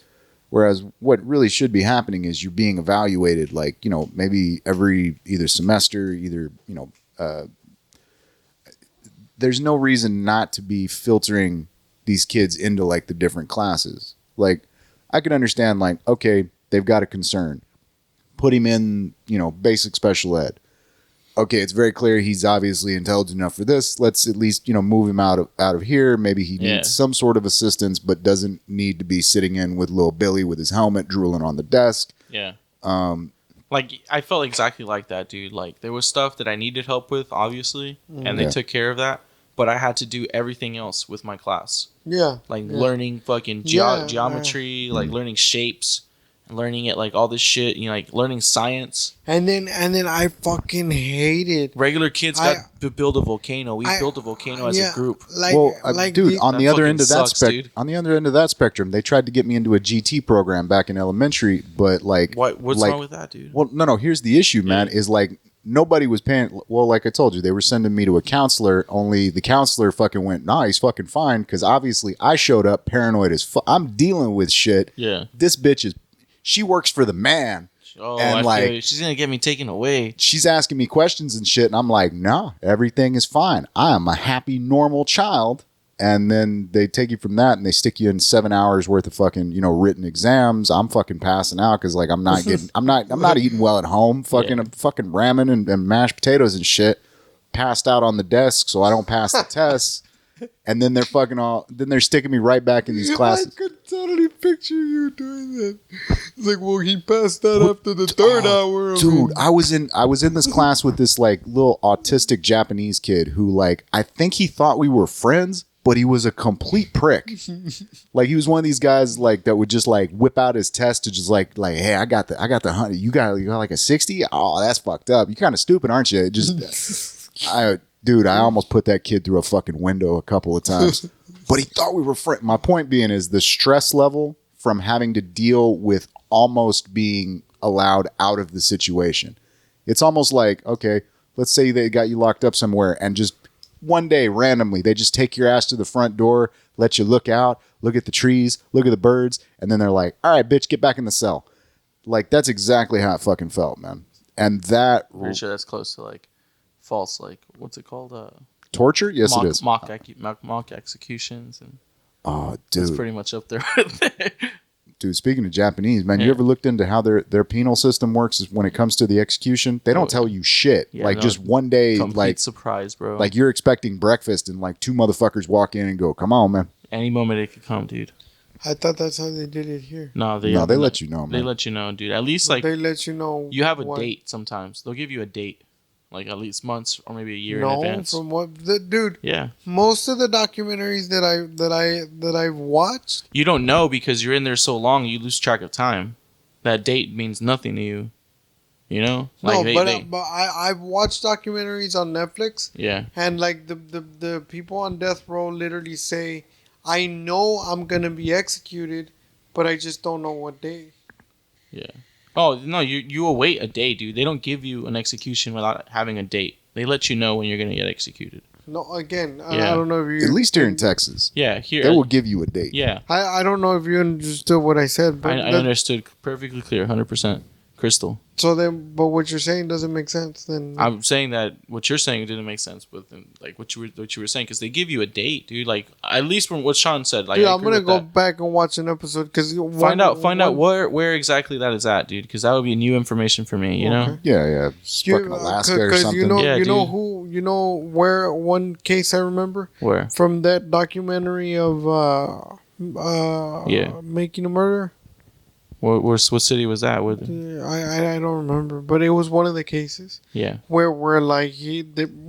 Whereas what really should be happening is you're being evaluated, like, you know, maybe every either semester, there's no reason not to be filtering these kids into like the different classes. Like, I could understand, like, okay, they've got a concern. Put him in, basic special ed. Okay, it's very clear he's obviously intelligent enough for this. Let's at least, move him out of here. Maybe he needs some sort of assistance, but doesn't need to be sitting in with little Billy with his helmet drooling on the desk. Yeah. Like, I felt exactly like that, dude. Like, there was stuff that I needed help with, obviously, and they took care of that. But I had to do everything else with my class. Yeah. Like, learning fucking geometry, like, learning shapes. Learning it, like all this shit, like learning science. And then I fucking hated regular kids got to build a volcano. We built a volcano as a group. Dude, on the other end of that spectrum, they tried to get me into a GT program back in elementary, but like, what's wrong with that, dude? Well, no. Here's the issue, man. Is like nobody was paying. Well, like I told you, they were sending me to a counselor. Only the counselor fucking went, nah, he's fucking fine, because obviously I showed up paranoid as fuck. I'm dealing with shit. Yeah, this bitch is. She works for the man. Oh, and I like, feel you. She's gonna get me taken away. she's asking me questions and shit, and I'm like, no, everything is fine. I am a happy, normal child. And then they take you from that and they stick you in 7 hours worth of fucking, written exams. I'm fucking passing out because like I'm not eating well at home. Fucking ramen and mashed potatoes and shit. Passed out on the desk so I don't pass the tests. And then they're sticking me right back in these classes. I could totally picture you doing that. It's like, well, he passed out after the third hour. Dude, I was in this class with this like little autistic Japanese kid who like I think he thought we were friends, but he was a complete prick. Like he was one of these guys like that would just like whip out his test to just like hey, I got the 100. You got like a 60? Oh, that's fucked up. You kind of stupid, aren't you? It just I almost put that kid through a fucking window a couple of times. But he thought we were friends. My point being is the stress level from having to deal with almost being allowed out of the situation. It's almost like, okay, let's say they got you locked up somewhere and just one day randomly they just take your ass to the front door, let you look out, look at the trees, look at the birds, and then they're like, all right, bitch, get back in the cell. Like that's exactly how it fucking felt, man. And that Pretty sure that's close to like false, like what's it called? Torture? Yes, it is. Mock executions, and oh, dude, it's pretty much up there with it. Dude, speaking of Japanese, man, you ever looked into how their penal system works when it comes to the execution? They don't tell you shit. Yeah, just one day, complete like surprise, bro. Like you're expecting breakfast and like two motherfuckers walk in and go, "Come on, man." Any moment it could come, dude. I thought that's how they did it here. No, they let you know, man. They let you know, dude. At least like they let you know. You have a date sometimes. They'll give you a date. Like at least months or maybe a year in advance. From what dude? Yeah. Most of the documentaries that I've watched, you don't know because you're in there so long, you lose track of time. That date means nothing to you. You know? Like but I've watched documentaries on Netflix. Yeah. And like the people on death row literally say, "I know I'm gonna be executed, but I just don't know what day." Yeah. Oh, no, you await a date, dude. They don't give you an execution without having a date. They let you know when you're going to get executed. No, again, I don't know if you... At least here in Texas. Yeah, here. They will give you a date. Yeah. I don't know if you understood what I said, but... I understood perfectly clear, 100%. Crystal. So then, but what you're saying doesn't make sense. Then I'm saying that what you're saying didn't make sense with like what you were saying because they give you a date, dude. Like at least from what Sean said. Like, dude, I'm gonna go back and watch an episode because find out where exactly that is at, dude. Because that would be new information for me. You know? Yeah. Fucking Alaska or something. You know where one case I remember where from that documentary of Making a Murder. What city was that? I don't remember, but it was one of the cases. Yeah. Where like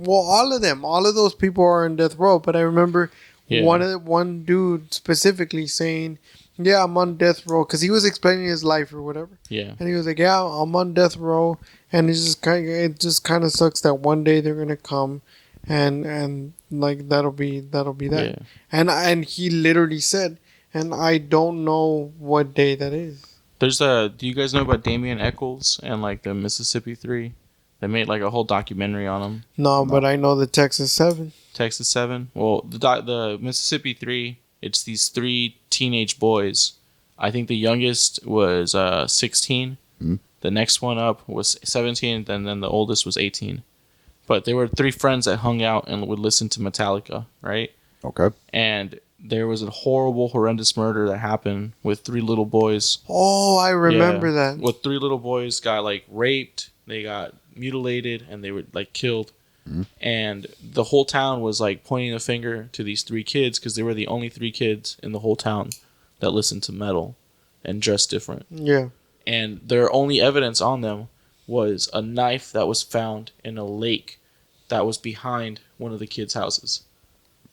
all of those people are in death row, but I remember one dude specifically saying, "Yeah, I'm on death row," because he was explaining his life or whatever. Yeah. And he was like, "Yeah, I'm on death row," and it just kind of sucks that one day they're gonna come, and like that'll be that. Yeah. And he literally said, "And I don't know what day that is." There's do you guys know about Damien Echols and like the Mississippi 3? They made like a whole documentary on him. No, but I know the Texas 7. Texas 7? Well, the Mississippi 3, it's these 3 teenage boys. I think the youngest was 16. Mm-hmm. The next one up was 17, and then the oldest was 18. But they were 3 friends that hung out and would listen to Metallica, right? Okay. And there was a horrendous murder that happened with 3 little boys. Oh, I remember that. With 3 little boys got like raped, they got mutilated, and they were like killed. Mm-hmm. And the whole town was like pointing a finger to these 3 kids because they were the only 3 kids in the whole town that listened to metal and dressed different. Yeah. And their only evidence on them was a knife that was found in a lake that was behind one of the kids' houses.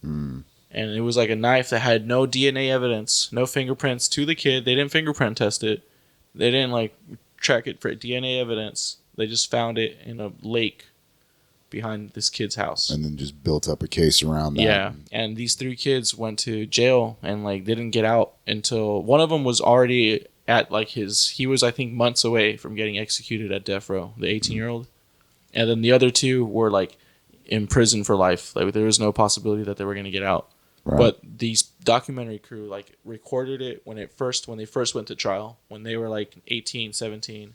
Mm. And it was like a knife that had no DNA evidence, no fingerprints to the kid. They didn't fingerprint test it. They didn't like track it for DNA evidence. They just found it in a lake behind this kid's house. And then just built up a case around that. Yeah. And these 3 kids went to jail and like didn't get out until one of them was already at like he was I think months away from getting executed at death row, the 18-year-old. And then the other 2 were like in prison for life. Like there was no possibility that they were going to get out. Right. But these documentary crew like recorded it when they first went to trial when they were like 18, 17,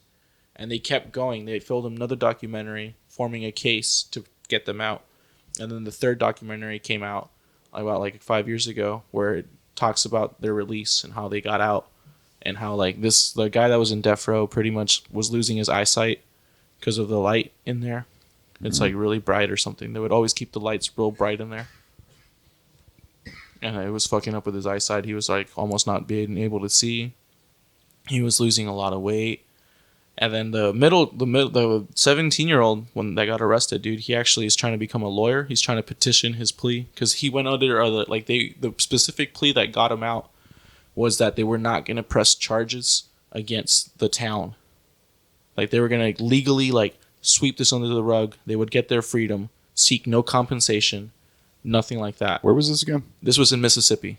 And they kept going. They filmed another documentary forming a case to get them out. And then the third documentary came out about like 5 years ago where it talks about their release and how they got out and how like the guy that was in death row pretty much was losing his eyesight because of the light in there. It's like really bright or something. They would always keep the lights real bright in there. And it was fucking up with his eyesight. He was like almost not being able to see. He was losing a lot of weight. And then the 17-year-old when that got arrested, dude, he actually is trying to become a lawyer. He's trying to petition his plea because he went under the specific plea that got him out was that they were not going to press charges against the town. Like they were going to legally like sweep this under the rug. They would get their freedom, seek no compensation, nothing like that. Where was this again? This was in Mississippi.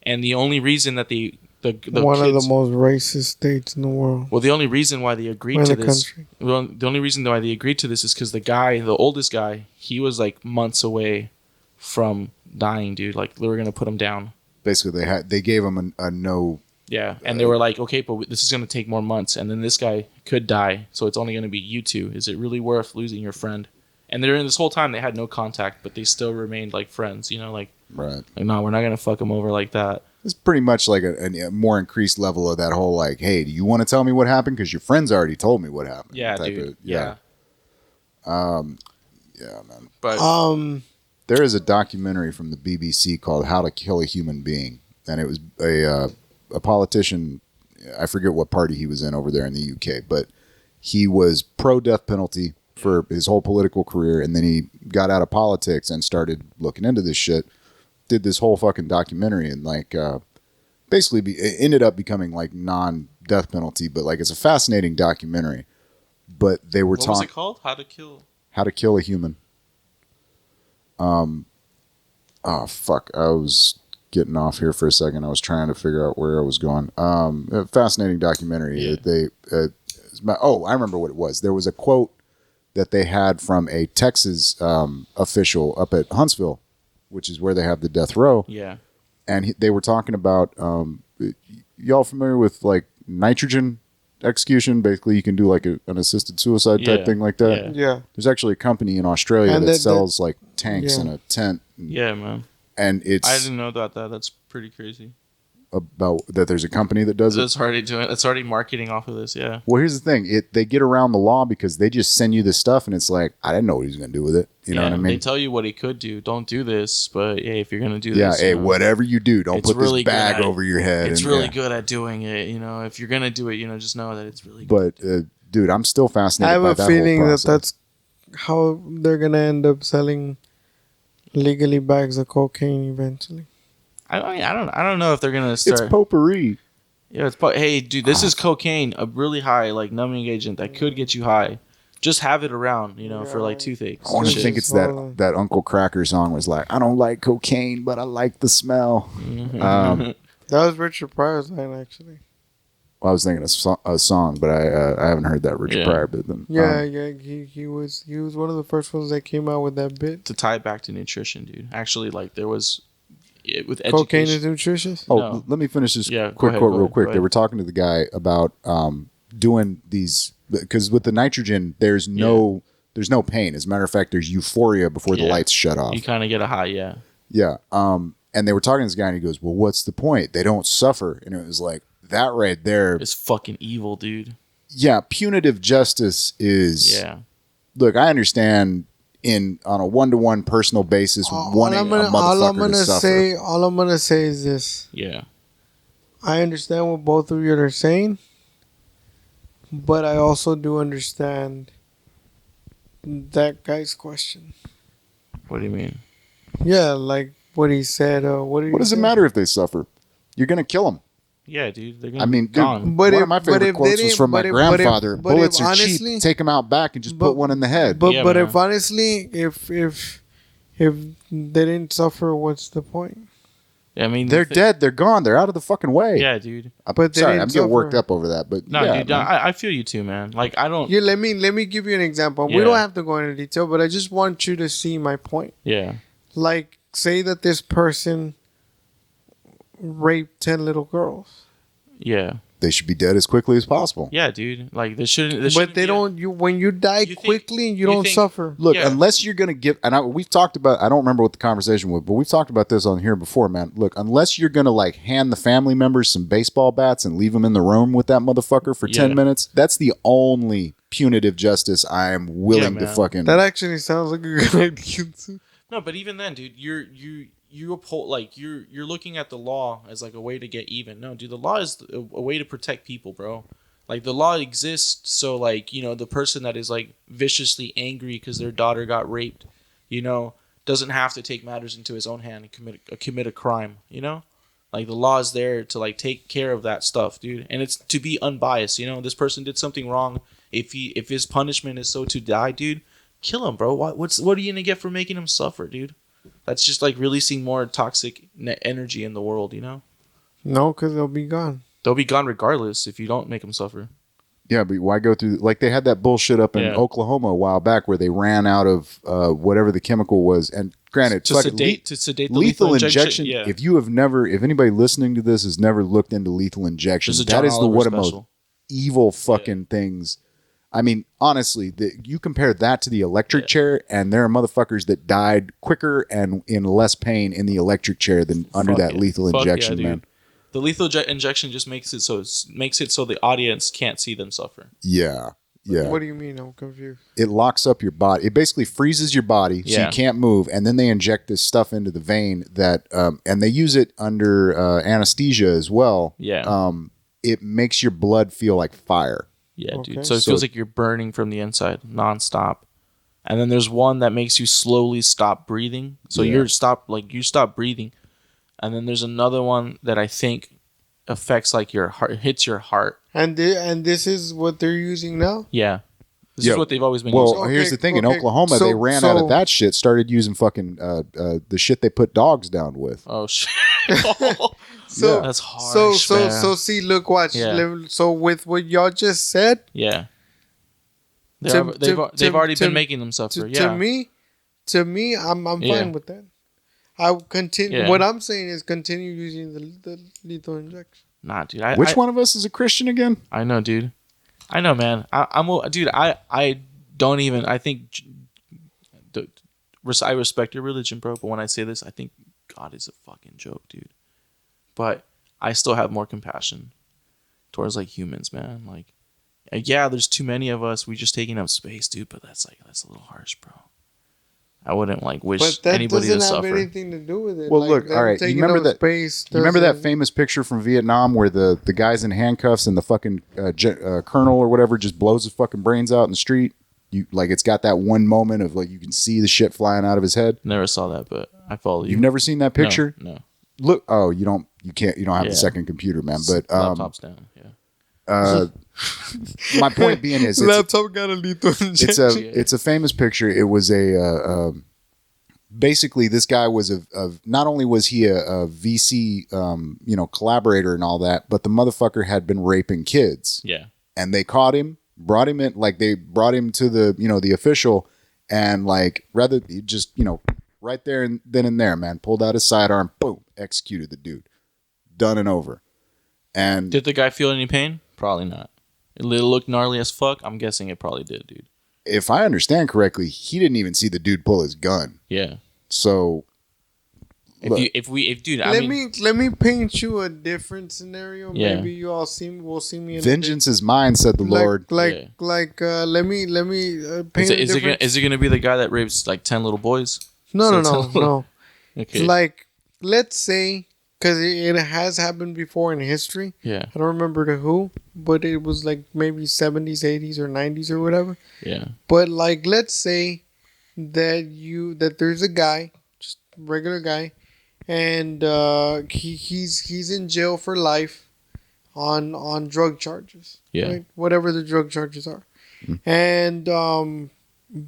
And the only reason that the one kids, of the most racist states in the world. well, the only reason why they agreed to this, the only reason why they agreed to this is because the oldest guy, he was like months away from dying, dude. Like they were gonna put him down. Basically, they gave him a no. Yeah, and they were like, okay, but this is gonna take more months, and then this guy could die, so it's only gonna be you two. Is it really worth losing your friend? And during this whole time, they had no contact, but they still remained like friends. You know, like Right. Like no, we're not gonna fuck him over like that. It's pretty much like a more increased level of that whole like, hey, do you want to tell me what happened? Because your friends already told me what happened. Yeah, dude. Yeah. Yeah, man. But There is a documentary from the BBC called "How to Kill a Human Being," and it was a politician. I forget what party he was in over there in the UK, but he was pro death penalty for his whole political career, and then he got out of politics and started looking into this shit. Did this whole fucking documentary and like basically it ended up becoming like non-death penalty, but like it's a fascinating documentary. But they were talking. What was it called? How to Kill a Human. Oh fuck! I was getting off here for a second. I was trying to figure out where I was going. A fascinating documentary. Yeah. I remember what it was. There was a quote that they had from a Texas official up at Huntsville, which is where they have the death row. Yeah. And they were talking about, y'all familiar with like nitrogen execution? Basically, you can do like an assisted suicide type thing like that. Yeah. There's actually a company in Australia that sells like tanks in a tent. Yeah, man. And I didn't know about that. That's pretty crazy. About that there's a company that does it. It's already marketing off of this, yeah. Well, here's the thing. They get around the law because they just send you this stuff and it's like, I didn't know what he was going to do with it. You know what I mean? They tell you what he could do. Don't do this, but hey, if you're going to do this. this. Yeah, hey, whatever you do, don't put really this bag over your head. It's really good at doing it. You know, if you're going to do it, just know that it's really good. But, dude, I'm still fascinated by that whole process. I have a feeling that that's how they're going to end up selling legally bags of cocaine eventually. I don't know if they're gonna start. It's potpourri. Yeah, hey, dude, this is cocaine, a really high like numbing agent that could get you high. Just have it around, for like toothaches. I want to think it's that Uncle Cracker song was like, I don't like cocaine, but I like the smell. That was Richard Pryor's line, actually. Well, I was thinking a song, but I haven't heard that Richard Pryor bit. Then he was one of the first ones that came out with that bit to tie it back to nutrition, dude. Actually, like there was. With cocaine is nutritious. No. Let me finish this quick quote real quick. They were talking to the guy about doing these because with the nitrogen, there's no pain. As a matter of fact, there's euphoria before the lights shut off. You kind of get a high, yeah. Yeah. And they were talking to this guy, and he goes, "Well, what's the point? They don't suffer." And it was like that right there. It's fucking evil, dude. Yeah, punitive justice is. Yeah. Look, I understand. On a one-to-one personal basis, wanting a motherfucker to suffer. All I'm gonna say is this. Yeah. I understand what both of you are saying, but I also do understand that guy's question. What do you mean? Yeah, like what he said. What does it matter if they suffer? You're gonna kill them. Yeah, dude. They're gonna be gone. Dude, one of my favorite quotes was from my grandfather. Bullets are cheap. Take them out back and just put one in the head. But if honestly, if they didn't suffer, what's the point? I mean, they're dead. They're gone. They're out of the fucking way. Yeah, dude. But sorry, I'm getting worked up over that. But no, dude, I feel you too, man. Like I don't. Yeah, let me give you an example. We don't have to go into detail, but I just want you to see my point. Yeah. Like, say that this person raped 10 little girls. Yeah. They should be dead as quickly as possible. Yeah, dude. Like they shouldn't. But they don't. When you die quickly, you don't suffer. Look, unless you're gonna give, and we've talked about. I don't remember what the conversation was, but we've talked about this on here before, man. Look, unless you're gonna like hand the family members some baseball bats and leave them in the room with that motherfucker for 10 minutes, that's the only punitive justice I am willing to fucking. That actually sounds like a good idea. No, but even then, dude, you uphold like you're looking at the law as like a way to get even. No, dude, the law is a way to protect people, bro. Like the law exists so like, you know, the person that is like viciously angry because their daughter got raped, you know, doesn't have to take matters into his own hand and commit a crime, you know? Like the law is there to like take care of that stuff, dude. And it's to be unbiased, you know? This person did something wrong. If his punishment is so to die, dude, kill him, bro. What are you gonna get for making him suffer, dude? That's just like releasing more toxic energy in the world, you know? No, because they'll be gone. They'll be gone regardless if you don't make them suffer. Yeah, but why go through? Like they had that bullshit up in Oklahoma a while back where they ran out of whatever the chemical was. And granted, to sedate the lethal injection. Yeah. If anybody listening to this has never looked into lethal injection, that is one of the most evil fucking things. I mean, honestly, you compare that to the electric chair, and there are motherfuckers that died quicker and in less pain in the electric chair than under that lethal injection, man. The lethal injection just makes it so the audience can't see them suffer. Yeah. Yeah. What do you mean? I'm confused. It locks up your body. It basically freezes your body so you can't move, and then they inject this stuff into the vein that, and they use it under anesthesia as well. Yeah. It makes your blood feel like fire. Yeah, okay. Dude. So it feels like you're burning from the inside, nonstop. And then there's one that makes you slowly stop breathing. So you stop breathing. And then there's another one that I think affects like your heart, hits your heart. And this is what they're using now? Yeah. This is what they've always been using. Well, here's the thing. In Oklahoma, they ran out of that shit, started using fucking the shit they put dogs down with. Oh, shit. So that's harsh, so see, look, watch. Yeah. So with what y'all just said, they've already been making them suffer. To me, I'm fine with that. I will continue. Yeah. What I'm saying is continue using the lethal injection. Nah, dude. Which one of us is a Christian again? I know, dude. I know, man. I don't even. I think I respect your religion, bro. But when I say this, I think God is a fucking joke, dude. But I still have more compassion towards like humans, man. Like, yeah, there's too many of us. We just taking up space, dude. But that's a little harsh, bro. I wouldn't like wish anybody to suffer. But that doesn't have anything to do with it. Well, like, look, all right. You remember that famous picture from Vietnam where the guy's in handcuffs and the fucking colonel or whatever just blows his fucking brains out in the street? It's got that one moment of like you can see the shit flying out of his head. Never saw that, but I follow you. You've never seen that picture? No. Look, you don't have the second computer, man. But laptop's down. Yeah. My point being is, laptop got a lethal injection. It's a famous picture. It was basically this guy was not only was he a VC collaborator and all that, but the motherfucker had been raping kids. Yeah. And they caught him, brought him in, like they brought him to the official, and like rather just right there and then and there, man, pulled out his sidearm, boom, executed the dude, done and over. And did the guy feel any pain? Probably not. It looked gnarly as fuck. I'm guessing it probably did, dude. If I understand correctly, he didn't even see the dude pull his gun. Yeah. So, let me paint you a different scenario. Yeah. Maybe you all will see me. Vengeance is mine, said the Lord. Let me paint. Is it gonna be the guy that rapes like 10 little boys? No. Okay. Like, let's say. Because it has happened before in history. Yeah. I don't remember who, but it was like maybe 70s, 80s, or 90s or whatever. Yeah. But like, let's say that there's a guy, just regular guy, and he's in jail for life on drug charges. Yeah. Right? Whatever the drug charges are. Mm-hmm. And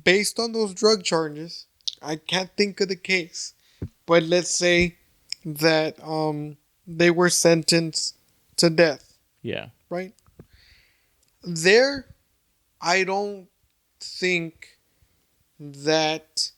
based on those drug charges, I can't think of the case, but let's say that they were sentenced to death. Yeah. Right? There, I don't think that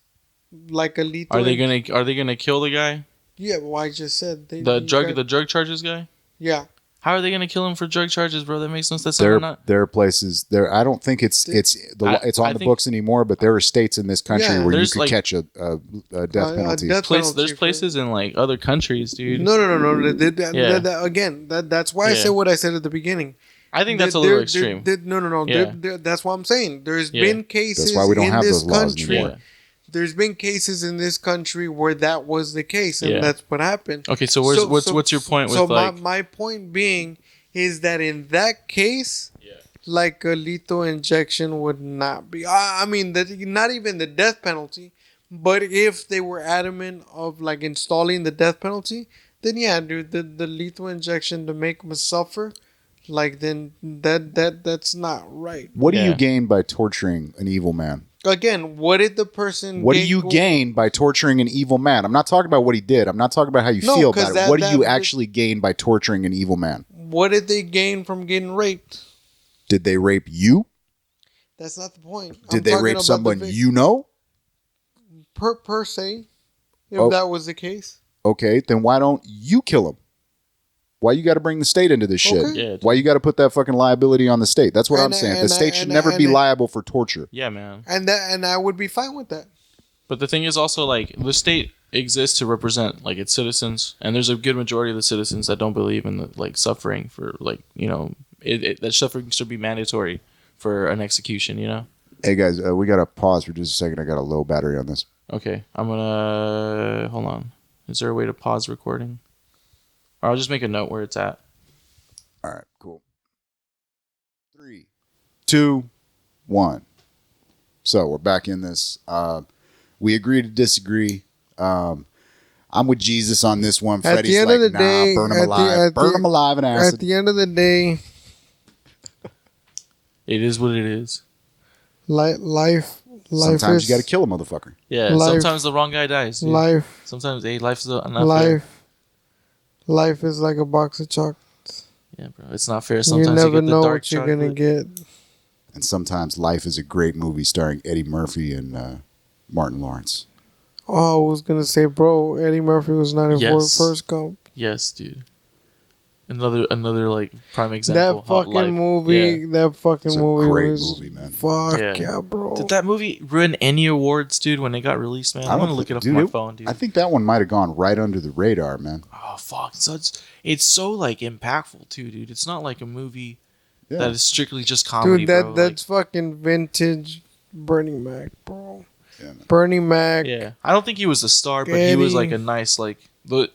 like a lethal. Are they gonna kill the guy? Yeah, well, I just said the drug charges guy. Yeah. How are they gonna kill him for drug charges, bro? That makes no sense. There are places there. I don't think it's on the books anymore, but there are states in this country where you could catch a death penalty. There's places in like other countries, dude. No. Again, that's why I said what I said at the beginning. I think that's a little extreme. No. That's what I'm saying. There's been cases. That's why we don't have those laws anymore. Yeah. There's been cases in this country where that was the case, and that's what happened. Okay, so what's your point with like... my point being is that in that case, like a lethal injection would not be... I mean, not even the death penalty, but if they were adamant of like installing the death penalty, then yeah, dude, the lethal injection to make them suffer, like then that's not right. What do you gain by torturing an evil man? Again, what did the person... What do you gain by torturing an evil man? I'm not talking about what he did. I'm not talking about how you feel about it. What do you actually gain by torturing an evil man? What did they gain from getting raped? Did they rape you? That's not the point. Did they rape someone you know? Per se, if that was the case. Okay, then why don't you kill him? Why you got to bring the state into this shit? Okay. Yeah, why you got to put that fucking liability on the state? That's what I'm saying. The state should never be liable for torture. Yeah, man. And I would be fine with that. But the thing is also like the state exists to represent like its citizens, and there's a good majority of the citizens that don't believe in the, like suffering for like that suffering should be mandatory for an execution. You know. Hey guys, we got to pause for just a second. I got a low battery on this. Okay, I'm gonna hold on. Is there a way to pause recording? Or I'll just make a note where it's at. All right, cool. 3, 2, 1. So we're back in this. We agree to disagree. I'm with Jesus on this one. At Freddy's the end like, of the day, burn him alive. Burn him alive in acid. At the end of the day, it is what it is. Life. Sometimes you got to kill a motherfucker. Yeah, sometimes the wrong guy dies. Dude. Life. Sometimes life's not life. fair. Life is like a box of chocolates. Yeah, bro. It's not fair. Sometimes you never get the know dark what you're chocolate. going to get. And sometimes life is a great movie starring Eddie Murphy and Martin Lawrence. Oh, I was going to say, bro, Eddie Murphy was not in Forrest Gump. Yes, dude. Another like prime example. That fucking movie. That fucking movie great was movie, man. Fuck yeah, bro. Did that movie win any awards, dude? When it got released, man, I'm gonna look it up on my phone, dude. I think that one might have gone right under the radar, man. Oh fuck! So it's so like impactful too, dude. It's not like a movie that is strictly just comedy, dude. That's bro. fucking vintage Bernie Mac, bro. Yeah, man. Bernie Mac. Yeah, I don't think he was a star, but he was like a nice like.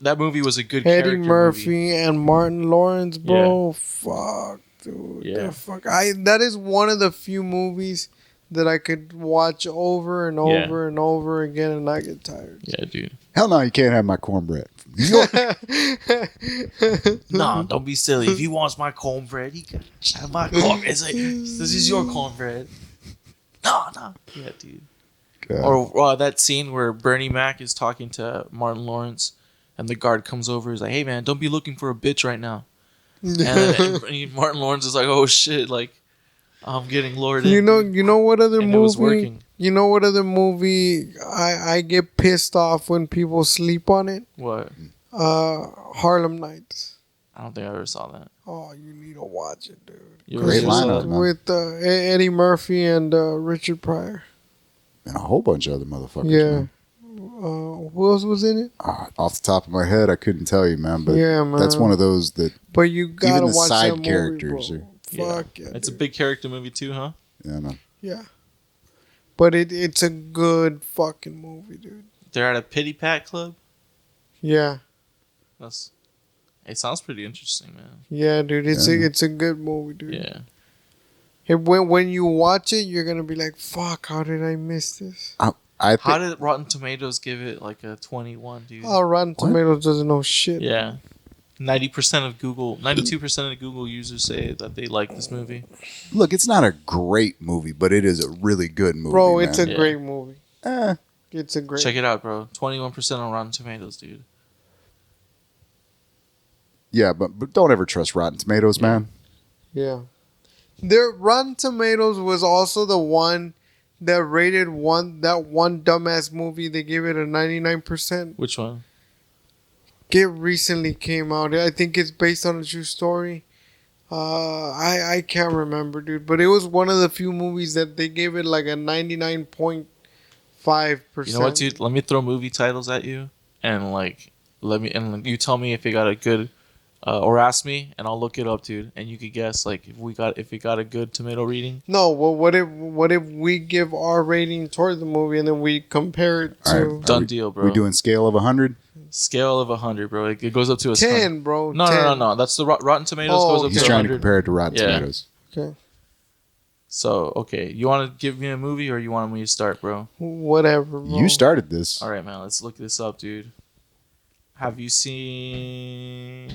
That movie was a good Eddie Murphy and Martin Lawrence, bro. Yeah. Fuck, dude. Yeah. That is one of the few movies that I could watch over and over and over again and not get tired. Yeah, dude. Hell no, you can't have my cornbread. Nah, don't be silly. If he wants my cornbread, he can have my cornbread. It's like, this is your cornbread. Nah. Yeah, dude. God. Or that scene where Bernie Mac is talking to Martin Lawrence. And the guard comes over. He's like, "Hey man, don't be looking for a bitch right now." And Martin Lawrence is like, "Oh shit, like I'm getting lured in." You know what other and movie? It was working. You know what other movie I get pissed off when people sleep on it? What? Harlem Nights. I don't think I ever saw that. Oh, you need to watch it, dude. Great lineup, man. With Eddie Murphy and Richard Pryor. And a whole bunch of other motherfuckers. Yeah. Man. Who else was in it? Off the top of my head, I couldn't tell you, man. But man. That's one of those that. But you gotta even the watch side that movie, characters. bro. Fuck yeah. It's a big character movie too, huh? Yeah, man. Yeah. But it's a good fucking movie, dude. They're at a pity pat club. Yeah. It sounds pretty interesting, man. Yeah, dude. It's a good movie, dude. Yeah. When you watch it, you're gonna be like, "Fuck! How did I miss this?" How did Rotten Tomatoes give it like a 21, dude? Oh, Rotten Tomatoes doesn't know shit. Yeah. 92% of the Google users say that they like this movie. Look, it's not a great movie, but it is a really good movie. Bro, man. it's a great movie. It's a great. Check it out, bro. 21% on Rotten Tomatoes, dude. Yeah, but don't ever trust Rotten Tomatoes, man. Yeah. Their Rotten Tomatoes was also the one that rated that one dumbass movie. They gave it a 99%. Which one? it recently came out. I think it's based on a true story. I can't remember, dude. But it was one of the few movies that they gave it like a 99.5%. You know what, dude? Let me throw movie titles at you, and like you tell me if it got a good, or ask me, and I'll look it up, dude. And you could guess like if it got a good tomato reading. No, well, what if we give our rating towards the movie and then we compare it to All right, Done deal, bro. We're doing scale of 100. Scale of 100, bro. It goes up to a 10, bro. No, 10. no. That's the Rotten Tomatoes goes up He's to trying 100. to compare it to Rotten Tomatoes. Okay. So, okay, you want to give me a movie or you want me to start, bro? Whatever, bro. You started this. All right, man. Let's look this up, dude. Have you seen?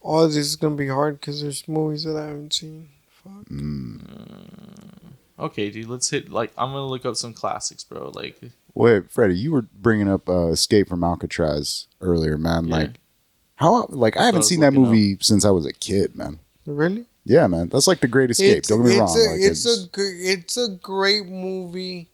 Oh, this is gonna be hard because there's movies that I haven't seen. Fuck. Okay, dude. Let's hit like I'm gonna look up some classics, bro. Like, Wait, Freddy, you were bringing up Escape from Alcatraz earlier, man. Yeah. Like, how? Like, I haven't was seen that looking movie since I was a kid, man. Really? Yeah, man. That's like The Great Escape. Don't get me wrong. It's a great movie.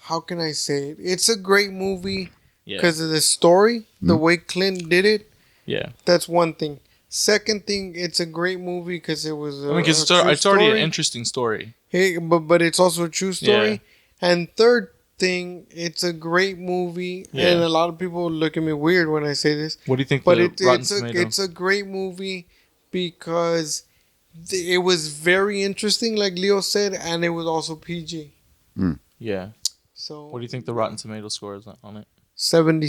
How can I say it? It's a great movie yeah, because of the story, the Mm-hmm. way Clint did it. yeah. That's one thing. Second thing, it's a great movie because it was. I mean, because it's already an interesting story. Hey, but it's also a true story. And third thing, it's a great movie, Yeah. and a lot of people look at me weird when I say this. What do you think? But The Rotten it's Tomatoes? a great movie because it was very interesting, like Leo said, and it was also PG. Yeah. So What do you think the Rotten Tomato score is on it? 70.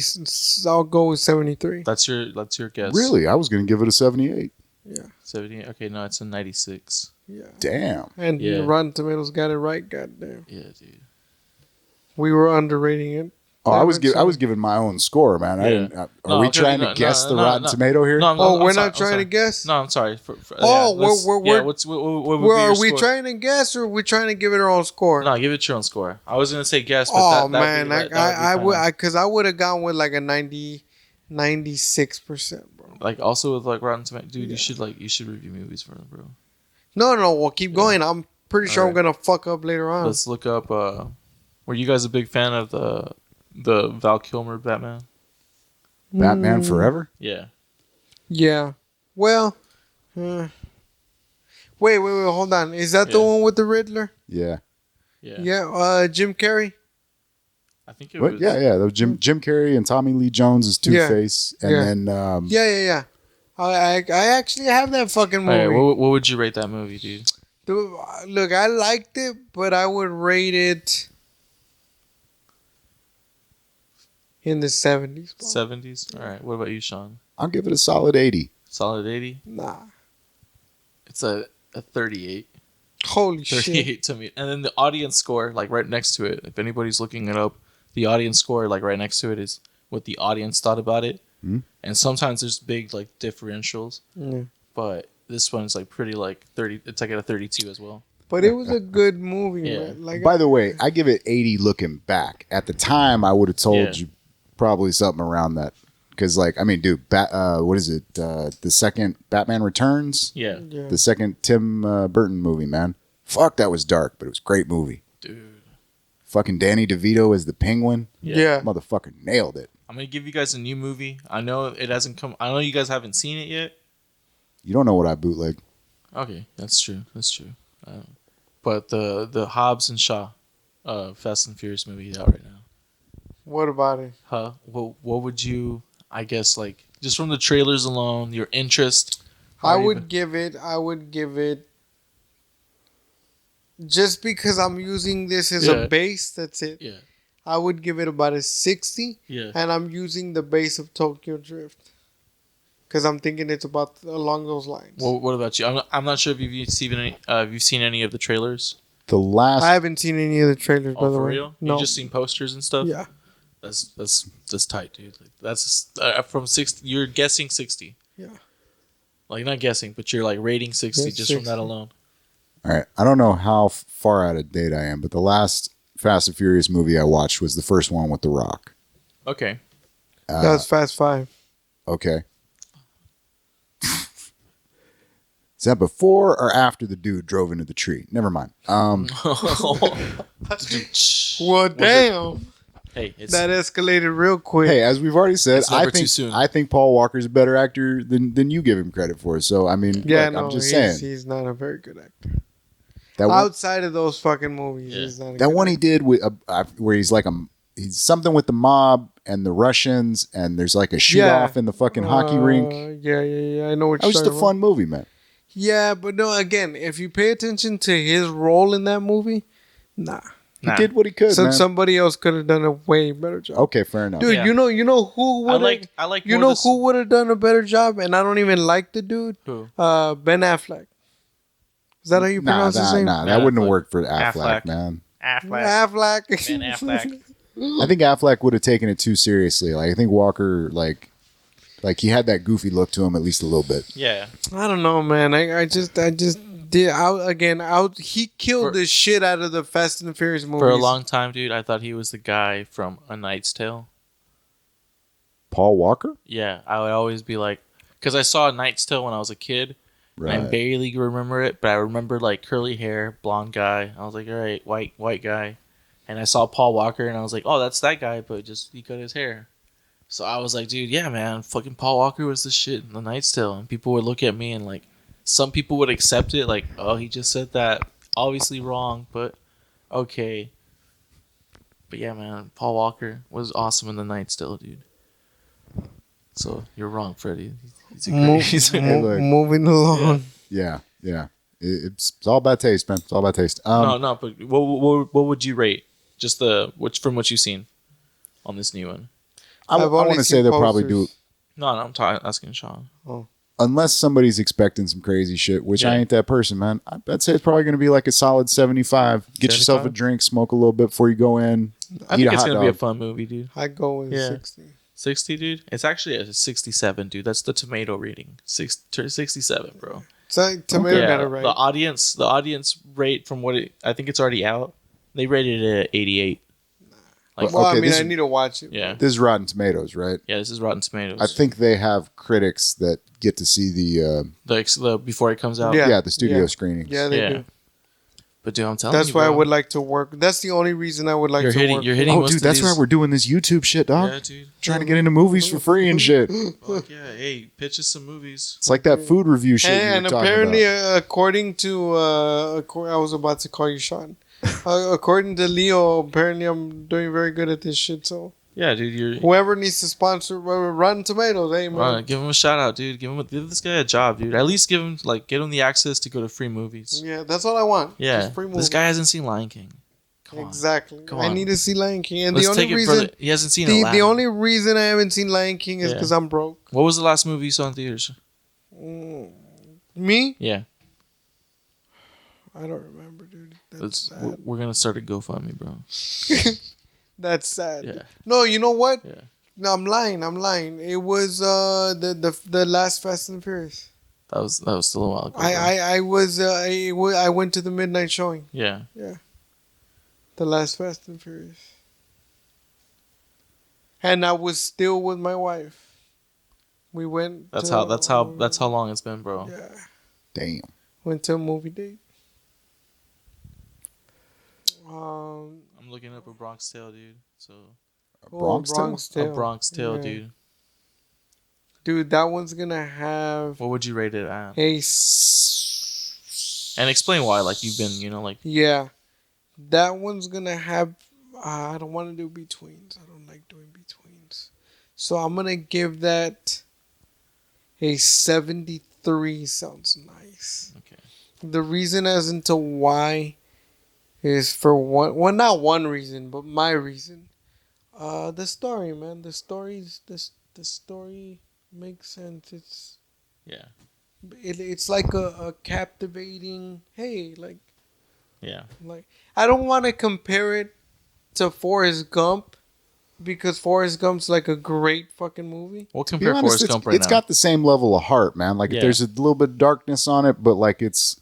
I'll go with 73. That's your guess. Really? I was going to give it a 78. Yeah, 70. Okay, no, it's a 96. yeah. Damn. And Yeah. Rotten Tomatoes got it right. Goddamn, Yeah, dude. we were underrating it. Oh, I was giving my own score, man. I Yeah. didn't. Are No, we okay, trying no, to guess no, the no, Rotten no. Tomato here? No, Oh, we're sorry, not trying to guess. No, I'm sorry. Oh, let's- we're- yeah. What would Well, be your are we score? trying to guess or are we trying to give it our own score? No, give it your own score. I was gonna say guess, but Oh that'd man, be right, I would, because I would have gone with like a 96%, bro. like also with like Rotten Tomatoes, dude. Yeah. You should review movies for them, bro. No, well, keep going. I'm pretty sure I'm Alright. gonna fuck up later on. Let's look up. Were you guys a big fan of the Val Kilmer Batman? Batman Forever? Yeah. Yeah. Well, wait, hold on. Is that the Yeah. one with the Riddler? Yeah. Yeah. Yeah. Jim Carrey. I think it What? was. Yeah. That was Jim Carrey and Tommy Lee Jones as Two-Face. And Yeah. then Yeah. I actually have that fucking movie. Alright, what would you rate that movie, dude? Dude, look, I liked it, but I would rate it in the 70s. Bro. 70s. All right. What about you, Sean? I'll give it a solid 80. Solid 80. Nah. It's a 38. Holy shit. 38 to me. And then the audience score, like right next to it, if anybody's looking it up, the audience score, like right next to it, is what the audience thought about it. Mhm. And sometimes there's big like differentials, Yeah. but this one's like pretty like 30. It's like at a 32 as well. But it was a good movie, Yeah. man. Like, By the way, I give it 80 looking back. At the time, I would have told Yeah. you probably something around that. Because, like, I mean, dude, what is it? The second Batman Returns? Yeah, yeah. The second Tim Burton movie, man. Fuck, that was dark, but it was a great movie. dude. Fucking Danny DeVito as the Penguin. Yeah. Motherfucker nailed it. I'm gonna give you guys a new movie. I know it hasn't come. I know you guys haven't seen it yet. You don't know what I bootleg. Okay, that's true. That's true. But the Hobbs and Shaw, Fast and Furious movie out right now. What about it? Huh? What would you? I guess like just from the trailers alone, your interest. I Not would even- give it just because I'm using this as Yeah. a base, that's it. Yeah. I would give it about a 60, Yeah. and I'm using the base of Tokyo Drift because I'm thinking it's about along those lines. What about you? I'm not sure if you've seen any. Have you seen any of the trailers? The last. I haven't seen any of the trailers, by Oh, the for way. real? No. You just seen posters and stuff. Yeah. That's tight, dude. Like, that's from 60. You're guessing 60. Yeah. Like not guessing, but you're like rating 60 Yeah, just from that 60. alone. All right. I don't know how far out of date I am, but the last Fast and Furious movie I watched was the first one with The Rock. Okay. That was Fast 5. Okay. Is that before or after the dude drove into the tree? Never mind. Well, damn. Hey, it's That escalated real quick. Hey, as we've already said, It's never I too soon. think Paul Walker's a better actor than you give him credit for. So I mean, Yeah, look, no, I'm just saying he's not a very good actor. that one, Outside of those fucking movies, Yeah. he's not a that good one he actor. did with where he's like he's something with the mob and the Russians, and there's like a shoot off in the fucking hockey rink. Yeah. I know what That was you're just a talking fun movie, man. about. Yeah, but no, again, if you pay attention to his role in that movie, nah. He did what he could, man. Somebody else could have done a way better job. Okay, fair enough. Dude, Yeah. you know who would I like you more know this- who would have done a better job, and I don't even like the dude. Who? Ben Affleck. Is that how you pronounce his name? Nah, that wouldn't have Affleck. worked for Affleck, Affleck. man. Affleck. Affleck. Ben Affleck. I think Affleck would have taken it too seriously. Like I think Walker, like he had that goofy look to him at least a little bit. Yeah. I don't know, man. I just did out. He killed the shit out of the Fast and the Furious movies For a long time, dude, I thought he was the guy from A Knight's Tale. Paul Walker, Yeah, I would always be like, because I saw A Knight's Tale when I was a kid. right? I barely remember it, but I remember like curly hair, blonde guy. I was like, all right, white guy. And I saw Paul Walker, and I was like, oh, that's that guy, but just he cut his hair. So I was like, dude, yeah, man, fucking Paul Walker was the shit in The Knight's Tale. And people would look at me and like, some people would accept it, like, oh, he just said that, obviously wrong, but okay. But yeah, man, Paul Walker was awesome in The Knight's Tale, dude. So you're wrong, Freddy. He's a great. He's a, Hey, look. Moving along. Yeah. It's all about taste, man. It's all about taste. no, but what would you rate? Just from what you've seen on this new one. I I've only want to say seen they'll probably do, posters. No, I'm asking Sean. unless somebody's expecting some crazy shit, which I Yeah. ain't that person, man. I'd say it's probably going to be like a solid 75. Get yourself a 75? drink, smoke a little bit before you go in. I eat think a it's hot gonna be a dog. fun movie, dude. I go with Yeah. 60. 60, dude. It's actually a 67, dude. That's the tomato rating. 67, bro. So tomato Yeah, got it right. the audience rate from what I think it's already out. They rated it at 88. Like, well, okay, I mean, this I is- need to watch it. yeah, This is Rotten Tomatoes, right? yeah. This is Rotten Tomatoes. I think they have critics that get to see the before it comes out. Yeah. the studio Yeah. screenings. Yeah, they Yeah. do. But dude, I'm telling That's you, why I bro. would like to work. That's the only reason I would like You're to hitting- work. you're hitting- Oh, most dude, of that's these- why we're doing this YouTube shit, dog. Yeah, dude. Trying to get into movies for free and shit. Fuck yeah. Hey, pitch us some movies. It's like that food review shit you And were talking apparently, about. according to, I was about to call you Sean. According to Leo, apparently I'm doing very good at this shit. So Yeah, dude. You're whoever needs to sponsor Rotten Tomatoes, hey man. give him a shout out, dude. Give this guy a job, dude. At least give him the access to go to free movies. Yeah, that's all I want. Yeah, Just free this movies. guy hasn't seen Lion King. Come on. Exactly. Come I on. need to see Lion King, and Let's the only take it reason for he hasn't seen the Aladdin. only reason I haven't seen Lion King is Yeah. because I'm broke. What was the last movie you saw in theaters? Me? Yeah, I don't remember, dude. That's Let's, sad. we're gonna start a GoFundMe, bro. That's sad. Yeah. No, you know what? Yeah. No, I'm lying. It was the last Fast and Furious. That was still a while ago. bro. I went to the midnight showing. Yeah. The last Fast and Furious. And I was still with my wife. We went. That's to, how long it's been, bro. Yeah, Damn. went to a movie date. I'm looking up a Bronx Tale, dude. So Bronx Tale? a Bronx Tale, Yeah. dude. Dude, that one's gonna have What would you rate it at? a And explain why. Like you've been, like yeah. That one's gonna have. I don't want to do betweens. I don't like doing betweens. So I'm gonna give that a 73. Sounds nice. okay. The reason as into why is for one. Well, not one reason, but my reason. The story, man. The story makes sense. Yeah. It's like a captivating. Hey, like Yeah. I don't want to compare it to Forrest Gump because Forrest Gump's like a great fucking movie. We'll To be compare honest, Forrest it's, Gump right it's now. got the same level of heart, man. Like Yeah. there's a little bit of darkness on it, but like it's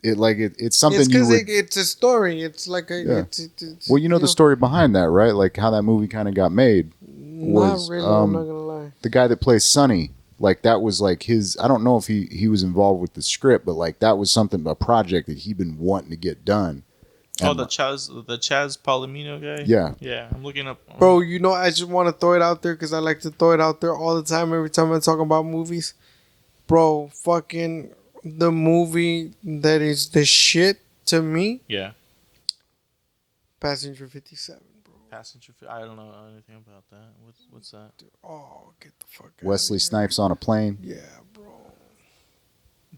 something It's you because would. it's a story. It's like a. Yeah. It's, Well, you know the story behind that, right? Like how that movie kind of got made. was, Not really. I'm not gonna lie. The guy that plays Sonny, like that was like his. I don't know if he was involved with the script, but like that was a project that he'd been wanting to get done. Oh, the Chaz Palomino guy. Yeah. Yeah, I'm looking up. Bro, you know, I just want to throw it out there because I like to throw it out there all the time. Every time I talk about movies, bro, fucking the movie that is the shit to me. Yeah. Passenger 57, bro. I don't know anything about that. What's that? Oh, get the fuck out. Wesley Snipes on a plane. Yeah, bro.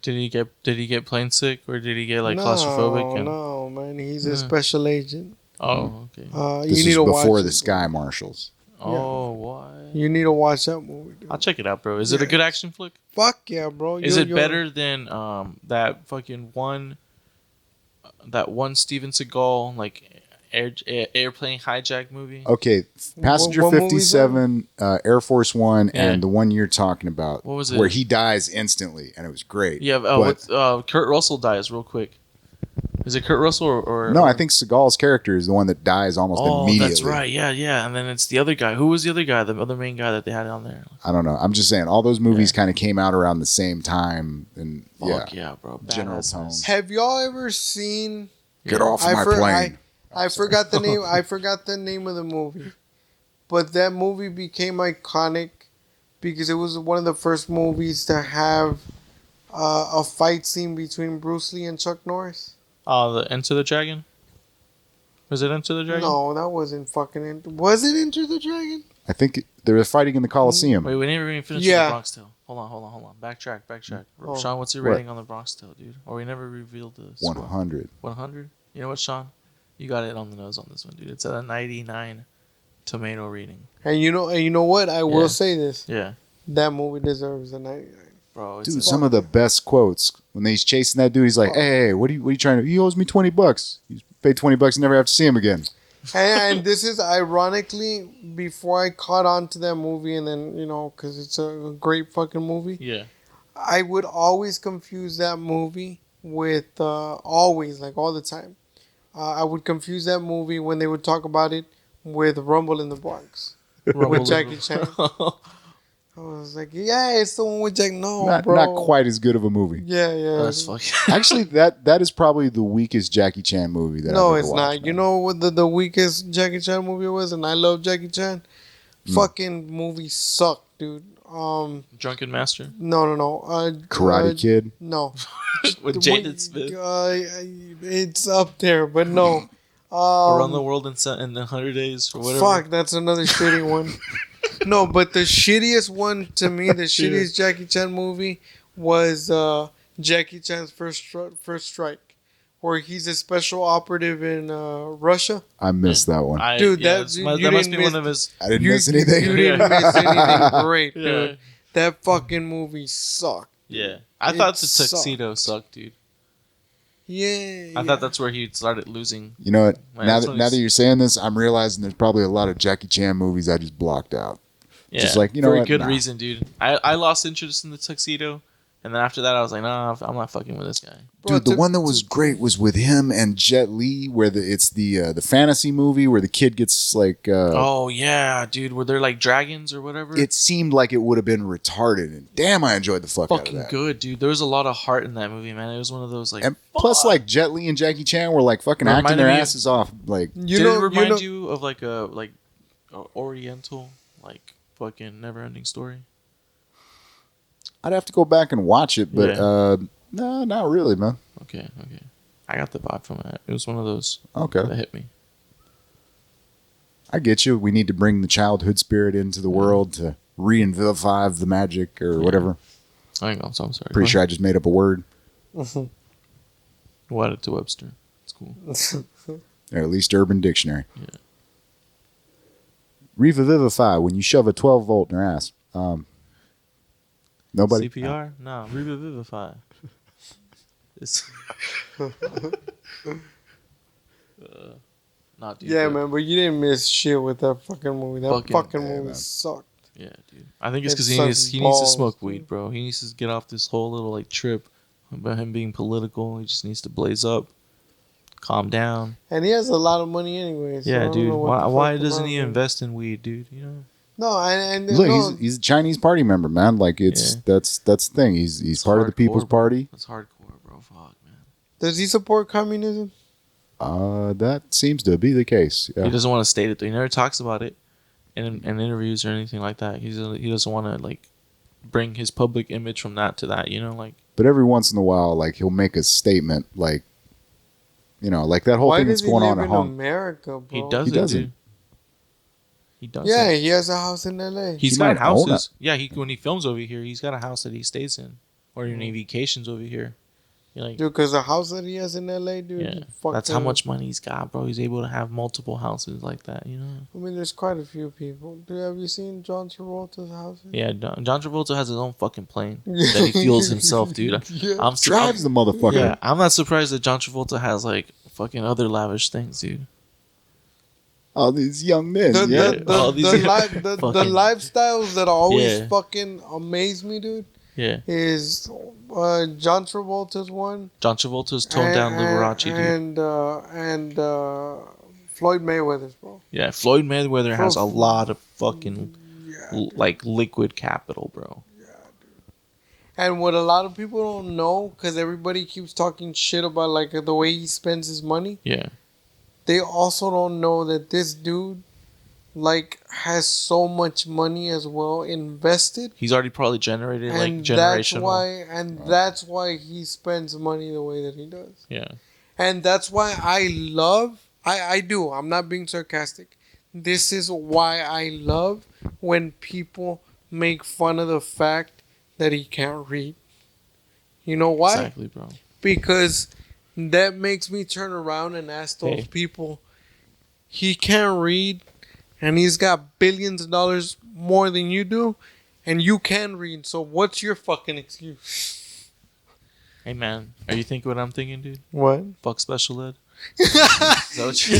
Did he get plane sick or did he get like claustrophobic? No, man. He's a special agent. Oh, okay. This is before the Sky Marshals. Oh, why? You need to watch that movie, dude. I'll check it out, bro. Is it a good action flick? Fuck yeah, bro. Is it better than that fucking one Steven Seagal like airplane hijack movie? Okay, Passenger what 57, Air Force One, and the one you're talking about. What was it? Where he dies instantly, and it was great. Yeah, Kurt Russell dies real quick. Is it Kurt Russell or no? I think Seagal's character is the one that dies almost immediately. That's right. Yeah. And then it's the other guy. Who was the other guy? The other main guy that they had on there. I don't know. I'm just saying all those movies kind of came out around the same time, and Fuck yeah, bro. General tone. Have y'all ever seen? Get off my plane. I forgot the name. I forgot the name of the movie, but that movie became iconic because it was one of the first movies to have a fight scene between Bruce Lee and Chuck Norris. Oh, the Enter the Dragon. Was it Enter the Dragon? No, that wasn't fucking. Was it Enter the Dragon? I think they were fighting in the Coliseum. Wait, we never even finished with the Bronx Tale. Hold on. Backtrack. Oh. Sean, what's your rating on the Bronx Tale, dude? Or we never revealed the score. 100. 100? You know what, Sean? You got it on the nose on this one, dude. It's at a 99 tomato reading. And you know what? I will say this. Yeah. That movie deserves a 99. Bro, Dude, some of the best quotes when he's chasing that dude. He's like, "Hey, what are you trying to? He owes me $20. You pay $20 and never have to see him again." And this is ironically before I caught on to that movie, and then because it's a great fucking movie. Yeah. I would always confuse that movie with always, like all the time. I would confuse that movie when they would talk about it with Rumble in the Bronx with Jackie Chan. I was like, yeah, it's the one with Jack. No, bro. Not quite as good of a movie. Yeah. That's fucking. Actually, that is probably the weakest Jackie Chan movie that I've ever it's watched, not. man. You know what the weakest Jackie Chan movie was, and I love Jackie Chan. Fucking movie sucked, dude. Drunken Master. No. Karate Kid. No. With Jaden Smith. It's up there, but no. Around the World in 100 Days or whatever. Fuck, that's another shitty one. No, but the shittiest one to me, the shittiest Jackie Chan movie was Jackie Chan's First Strike, where he's a special operative in Russia. I missed that one. Dude, that must be one of his. I didn't miss anything. You didn't miss anything great, dude. That fucking movie sucked. Yeah. I thought the tuxedo sucked, dude. Yeah. I thought that's where he started losing. You know what? Man, now that you're saying this, I'm realizing there's probably a lot of Jackie Chan movies I just blocked out. Yeah. Just like, for a good reason, dude. I lost interest in the tuxedo. And then after that, I was like, nah, I'm not fucking with this guy. Dude, the one that was great was with him and Jet Li, where it's the fantasy movie where the kid gets like. Oh yeah, dude, were there like dragons or whatever? It seemed like it would have been retarded, and damn, I enjoyed the fuck out of that. Fucking good, dude. There was a lot of heart in that movie, man. It was one of those like. And plus, like Jet Li and Jackie Chan were like fucking acting their asses off. Like, did it remind you of like a Oriental like fucking never-ending story? I'd have to go back and watch it, but no, not really, man. Okay. I got the vibe from it. It was one of those that hit me. I get you. We need to bring the childhood spirit into the world to revivify the magic or whatever. Hang on, so I'm sorry. Pretty sure I just made up a word. We'll add it to Webster. It's cool. Or at least Urban Dictionary. Yeah. Revivify, when you shove a 12-volt in her ass. Nobody? CPR? No, revivify. Not dude. Yeah, man, but you didn't miss shit with that fucking movie. That fucking movie sucked. Yeah, dude. I think it's because he needs to smoke weed, bro. He needs to get off this whole little like trip about him being political. He just needs to blaze up, calm down. And he has a lot of money anyway. So yeah, dude. Why doesn't he invest in weed, dude? You know. No, and look, he's a Chinese party member, man. Like that's the thing. He's part of the People's Party. That's hardcore, bro. Fuck, man. Does he support communism? That seems to be the case. Yeah. He doesn't want to state it. He never talks about it in interviews or anything like that. He doesn't want to like bring his public image from that to that. You know, like. But every once in a while, like he'll make a statement, like, you know, like that whole thing that's going on at home. America, bro? He doesn't. Dude. He doesn't. Yeah, he has a house in LA. He's got houses. Yeah, when he films over here, he's got a house that he stays in, or when he vacations over here. Like, dude, because the house that he has in LA, dude. Yeah, that's how much money he's got, bro. He's able to have multiple houses like that, you know. I mean, there's quite a few people. Dude, have you seen John Travolta's house? Yeah, John Travolta has his own fucking plane that he fuels himself, dude. Yeah. Drives the motherfucker. Yeah, I'm not surprised that John Travolta has like fucking other lavish things, dude. All these young men. The fucking lifestyles that always fucking amaze me, dude. Yeah. Is John Travolta's one. John Travolta's toned down Liberace, dude. And Floyd Mayweather's, bro. Yeah, Floyd Mayweather has a lot of fucking like liquid capital, bro. Yeah, dude. And what a lot of people don't know, because everybody keeps talking shit about like the way he spends his money. Yeah. They also don't know that this dude like has so much money as well invested. He's already probably generated like generational. That's why he spends money the way that he does. Yeah. And that's why I do. I'm not being sarcastic. This is why I love when people make fun of the fact that he can't read. You know why? Exactly, bro. Because that makes me turn around and ask those people, he can't read, and he's got billions of dollars more than you do, and you can read. So what's your fucking excuse? Hey, man. Are you thinking what I'm thinking, dude? What? Fuck special ed. Is that what you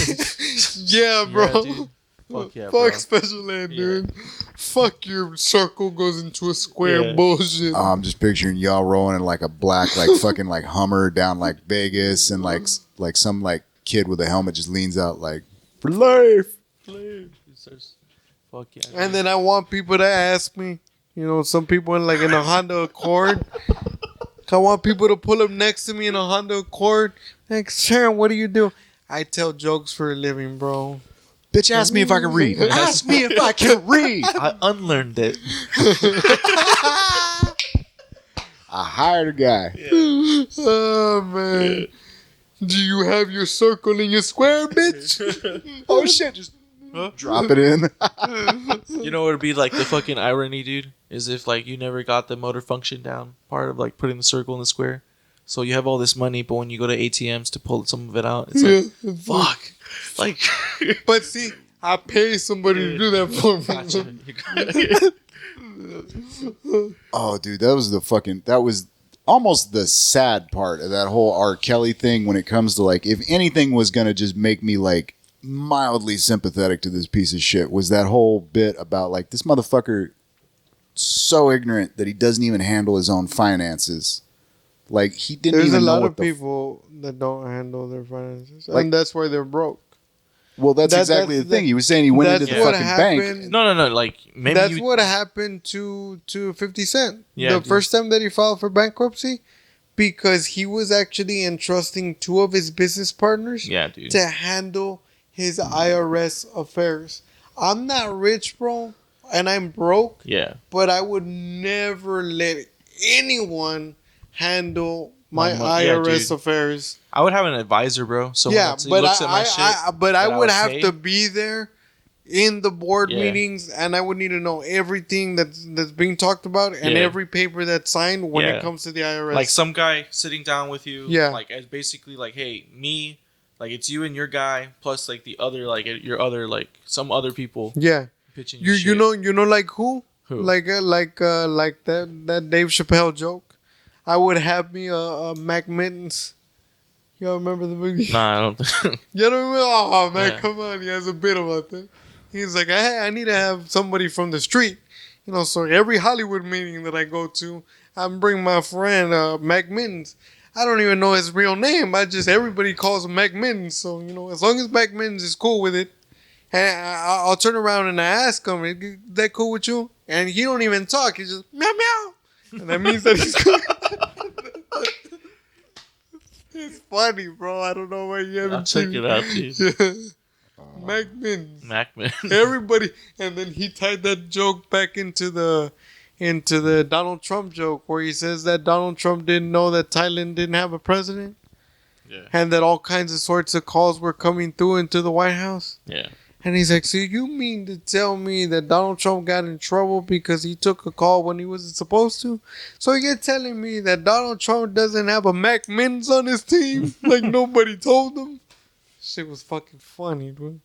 Yeah, bro. Yeah, dude. Fuck yeah, Fuck special ed, dude. Fuck your circle goes into a square bullshit. I'm just picturing y'all rolling in like a black, like fucking like Hummer down like Vegas, and like some like kid with a helmet just leans out like, for life. Fuck yeah. And then I want people to ask me, you know, some people in like in a Honda Accord. I want people to pull up next to me in a Honda Accord. Like, Sharon, what do you do? I tell jokes for a living, bro. Bitch, ask me if I can read. Ask me if I can read. I unlearned it. I hired a guy. Yeah. Oh, man. Yeah. Do you have your circle in your square, bitch? Oh, shit. Just drop it in. You know what would be like the fucking irony, dude? Is if like you never got the motor function down part of like putting the circle in the square. So you have all this money, but when you go to ATMs to pull some of it out, it's like, fuck. Like, but see, I pay somebody to do that for me. Oh, dude, that was almost the sad part of that whole R. Kelly thing when it comes to like, if anything was going to just make me like mildly sympathetic to this piece of shit, was that whole bit about like this motherfucker so ignorant that he doesn't even handle his own finances. Like he didn't even know. There's a lot of people that don't handle their finances, like, and that's why they're broke. Well, that's exactly the thing. He was saying he went into the fucking bank. No. Like maybe that's what happened to 50 Cent. Yeah, the first time that he filed for bankruptcy, because he was actually entrusting two of his business partners to handle his IRS affairs. I'm not rich, bro, and I'm broke. Yeah, but I would never let anyone handle my IRS affairs. I would have an advisor, bro. So but I would have to be there in the board meetings, and I would need to know everything that's being talked about and every paper that's signed when it comes to the IRS. Like some guy sitting down with you, like as basically like, hey, me, like it's you and your guy plus like the other, like your other, like some other people. Yeah, pitching you know like who? Like that Dave Chappelle joke. I would have me a Mac Mittens. Y'all remember the movie? Nah, I don't think. You don't remember? Oh, man, come on. He has a bit about that. He's like, I need to have somebody from the street. You know, so every Hollywood meeting that I go to, I bring my friend Mac Mittens. I don't even know his real name. Everybody calls him Mac Mittens. So, you know, as long as Mac Mittens is cool with it, and I'll turn around and I ask him, is that cool with you? And he don't even talk. He just, meow, meow. And that means that he's cool. It's funny, bro. I don't know why you I'll haven't check seen it out, dude. Yeah. Macmins. Macman. Everybody, and then he tied that joke back into the Donald Trump joke where he says that Donald Trump didn't know that Thailand didn't have a president, Yeah. and that all kinds of sorts of calls were coming through into the White House. Yeah. And he's like, so you mean to tell me that Donald Trump got in trouble because he took a call when he wasn't supposed to? So you're telling me that Donald Trump doesn't have a Mac Mins on his team? Like nobody told him? Shit was fucking funny, bro.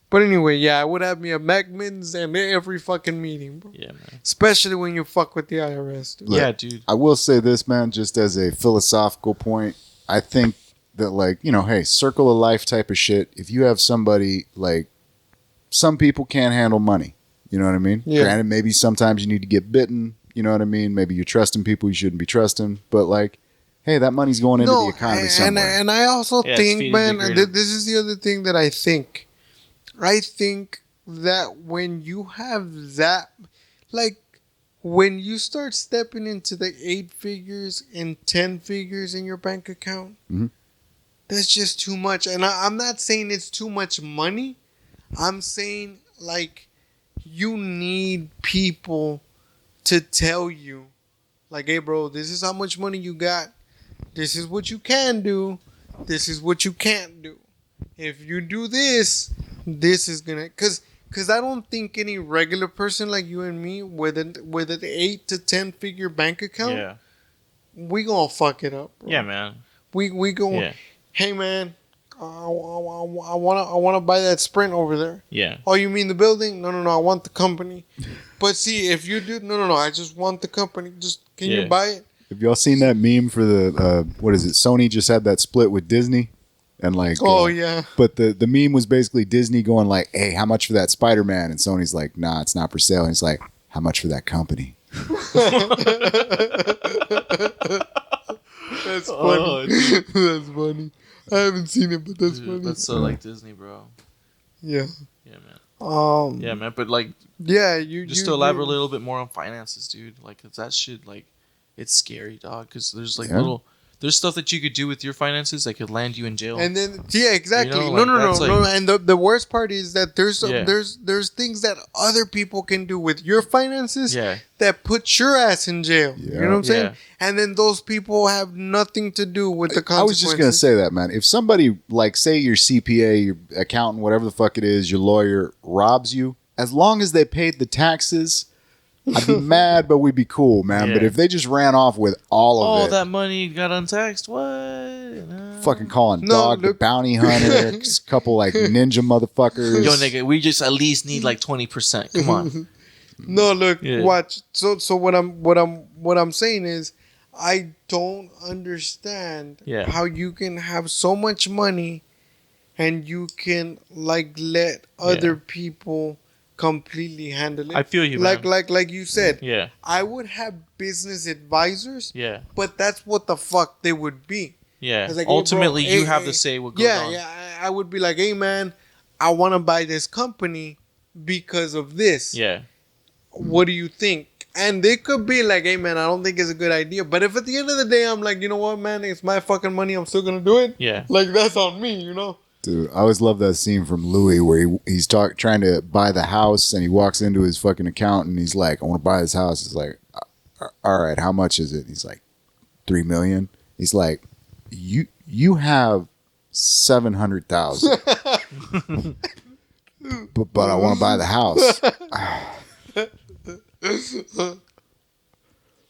But anyway, yeah, I would have me a Mac Mins in every fucking meeting, bro. Yeah, man. Especially when you fuck with the IRS, dude. Look, yeah, dude. I will say this, man, just as a philosophical point. I think that, like, you know, hey, circle of life type of shit. If you have somebody, like, some people can't handle money. You know what I mean? Yeah. Granted, maybe sometimes you need to get bitten. You know what I mean? Maybe you're trusting people you shouldn't be trusting. But, like, hey, that money's going into the economy somewhere. And I also Yeah, think, man, it's feeding this is the other thing that I think. I think that when you have that, like, when you start stepping into the 8 figures and 10 figures in your bank account, Mhm. that's just too much. And I'm not saying it's too much money. I'm saying, like, you need people to tell you, like, hey, bro, this is how much money you got. This is what you can do. This is what you can't do. If you do this, this is gonna, cause I don't think any regular person like you and me with an 8 to 10 figure bank account, Yeah. we gonna fuck it up, bro. Yeah, man. We going, Yeah. hey man, I wanna buy that Sprint over there. Yeah. Oh, you mean the building? No, I want the company. But see, if you do, no, I just want the company. Just can you Yeah. buy it? Have y'all seen that meme for the, what is it? Sony just had that split with Disney. And like, Oh yeah. But the meme was basically Disney going like, hey, how much for that Spider-Man? And Sony's like, nah, it's not for sale. And it's like, how much for that company? That's funny. Oh, dude. That's funny. I haven't seen it, but that's Dude, funny. that's so like Disney, bro. Yeah. Yeah, man. Yeah, Yeah, man. But like, you just to elaborate a little bit more on finances, dude. Like, 'cause that shit, like, it's scary, dog. Because there's like Yeah. there's stuff that you could do with your finances that could land you in jail. And then yeah, exactly. You know, like, No. that's like- And the worst part is that there's Yeah. there's things that other people can do with your finances Yeah. that put your ass in jail. Yeah. You know what I'm saying? Yeah. And then those people have nothing to do with the I consequences. was just going to say that, man. If somebody, like, say your CPA, your accountant, whatever the fuck it is, your lawyer robs you, as long as they paid the taxes, I'd be mad, but we'd be cool, man. Yeah. But if they just ran off with all of All it, that money got untaxed. What? No. fucking calling No, Dog the look- bounty hunter, a couple like ninja motherfuckers. Yo, nigga, we just at least need like 20%. Come on. No, look, Yeah. watch. So what I'm saying is, I don't understand Yeah. how you can have so much money, and you can like let other people completely handle it. I feel you, man. like you said. Yeah. I would have business advisors, Yeah. but that's what the fuck they would be. Yeah. It's like, hey, bro, Ultimately, you hey, have hey, to say what goes on. Yeah. I would be like, hey man, I want to buy this company because of this. Yeah. What do you think? And they could be like, hey man, I don't think it's a good idea. But if at the end of the day I'm like, you know what, man, it's my fucking money, I'm still gonna do it. Yeah. Like that's on me, you know. Dude, I always love that scene from Louis where he's trying to buy the house and he walks into his fucking account and he's like, I want to buy this house. He's like, all right, how much is it? He's like, $3 million. He's like, you have 700,000. but I want to buy the house.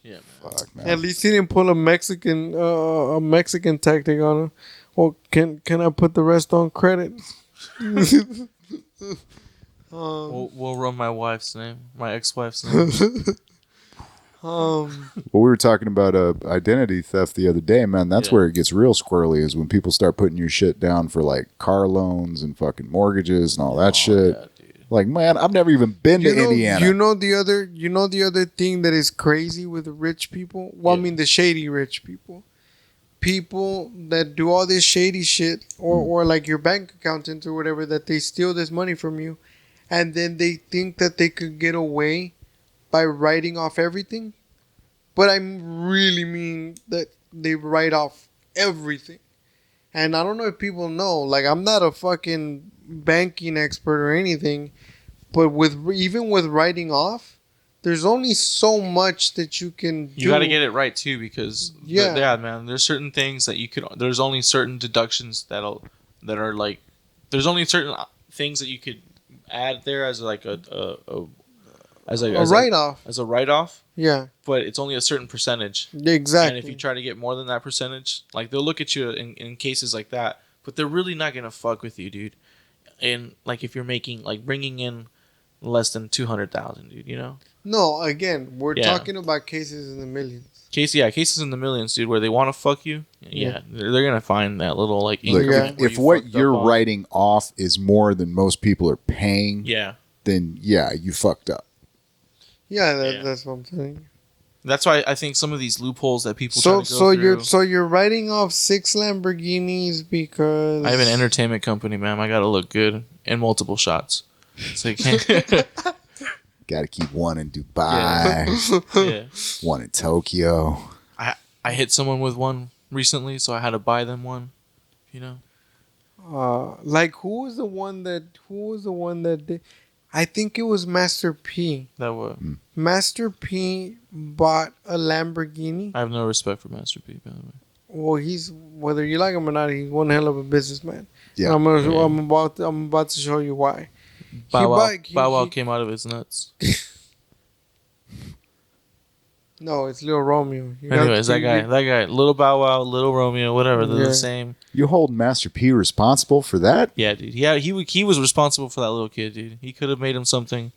Yeah, man. Fuck, man. At least he didn't pull a Mexican tactic on him. Well, can I put the rest on credit? We'll run my wife's name, my ex-wife's name. Well, we were talking about identity theft the other day, man. That's Yeah. where it gets real squirrely is when people start putting your shit down for like car loans and fucking mortgages and all that shit. Yeah, dude. Like, man, I've never even been to Indiana. You know the other thing that is crazy with rich people? Well, I Yeah. mean the shady rich people. People that do all this shady shit or like your bank accountant or whatever, that they steal this money from you and then they think that they could get away by writing off everything. But I really mean that they write off everything. And I don't know if people know, like, I'm not a fucking banking expert or anything, but even with writing off, there's only so much that you can do. You got to get it right too, because man, there's certain things that you could. There's only certain deductions that are like. There's only certain things that you could add there as like a write-off. As a write-off. Yeah. But it's only a certain percentage. Exactly. And if you try to get more than that percentage, like they'll look at you in cases like that, but they're really not gonna fuck with you, dude. And like if you're making like bringing in less than 200,000, dude, you know. No, again, we're talking about cases in the millions. Cases in the millions, dude, where they want to fuck you. Yeah, they're gonna find that little like. Look, if what you're writing off is more than most people are paying, then you fucked up. Yeah, that's what I'm saying. That's why I think some of these loopholes that people try to go through. So you're writing off 6 Lamborghinis because I have an entertainment company, man. I gotta look good in multiple shots. So you can't. Got to keep one in Dubai, one in Tokyo. I hit someone with one recently, so I had to buy them one. You know, like who was the one that did? I think it was Master P. That was Master P bought a Lamborghini. I have no respect for Master P, by the way. Well, he's whether you like him or not, he's one hell of a businessman. Yeah, I'm about to show you why. Bow Wow came out of his nuts. No, it's Lil Romeo. Anyways, that guy, Little Bow Wow, Little Romeo, whatever, they're the same. You hold Master P responsible for that? Yeah, dude. Yeah, he was responsible for that little kid, dude. He could have made him something,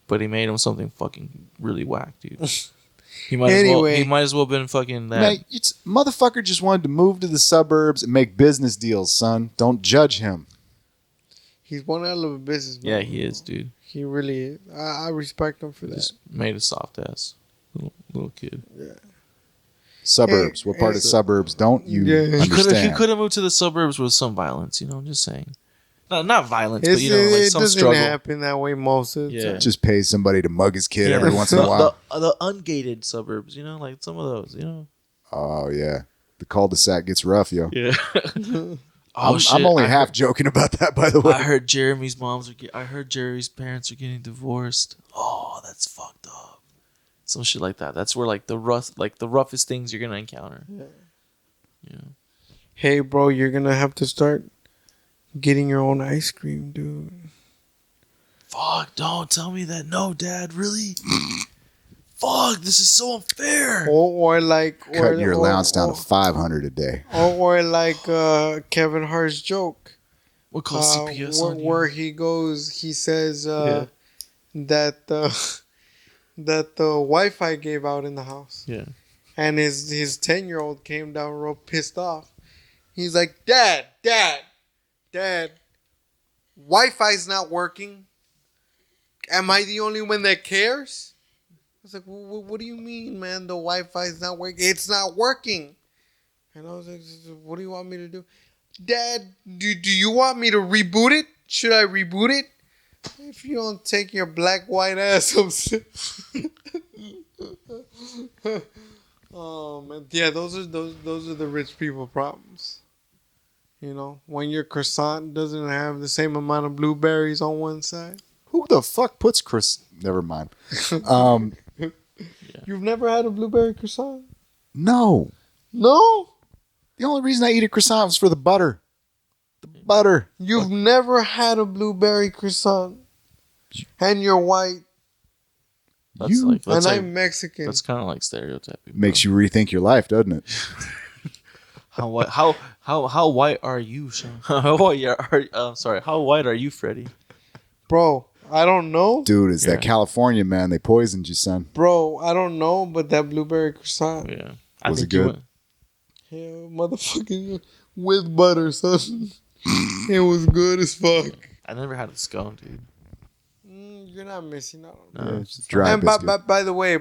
but he made him something fucking really whack, dude. He might as well been fucking that. Man, motherfucker just wanted to move to the suburbs and make business deals, son. Don't judge him. He's one hell of a businessman. Yeah, he is, dude. He really is. I respect him for that. Just made a soft ass little kid. Yeah. Suburbs. What part of suburbs don't you understand? He could have moved to the suburbs with some violence. You know, I'm just saying. No, not violence, but you know, like some struggle. It doesn't happen that way most of the time. Just pay somebody to mug his kid every once in a while. The ungated suburbs, you know, like some of those, you know. Oh yeah, the cul-de-sac gets rough, yo. Yeah. I'm only half joking about that, by the way. I heard Jerry's parents are getting divorced. Oh, that's fucked up. Some shit like that. That's where like the roughest things you're gonna encounter. Yeah. Hey, bro, you're gonna have to start getting your own ice cream, dude. Fuck! Don't tell me that. No, Dad. Really? Fuck! This is so unfair. Or like cutting your allowance down to $500 a day. Or like Kevin Hart's joke. What calls CPS on you? Where he goes, he says that the Wi-Fi gave out in the house. Yeah. And his 10-year-old came down real pissed off. He's like, Dad, Wi-Fi's not working. Am I the only one that cares? I was like, what do you mean, man? The Wi-Fi's not working. It's not working. And I was like, what do you want me to do? Dad, do you want me to reboot it? Should I reboot it? If you don't take your black white ass upstairs. Oh man, yeah, those are the rich people problems. You know, when your croissant doesn't have the same amount of blueberries on one side. Who the fuck puts Never mind. You've never had a blueberry croissant? No. No? The only reason I eat a croissant is for the butter. The butter. You've never had a blueberry croissant, and you're white. I'm Mexican. That's kind of like stereotyping. Makes you rethink your life, doesn't it? How white are you, Sean? How white are you, Freddy? Bro, I don't know. Dude, it's that California, man. They poisoned you, son. Bro, I don't know, but that blueberry croissant. Yeah. Was it good? Yeah, motherfucking with butter, son. It was good as fuck. I never had a scone, dude. You're not missing out. No, it's dry and by the way,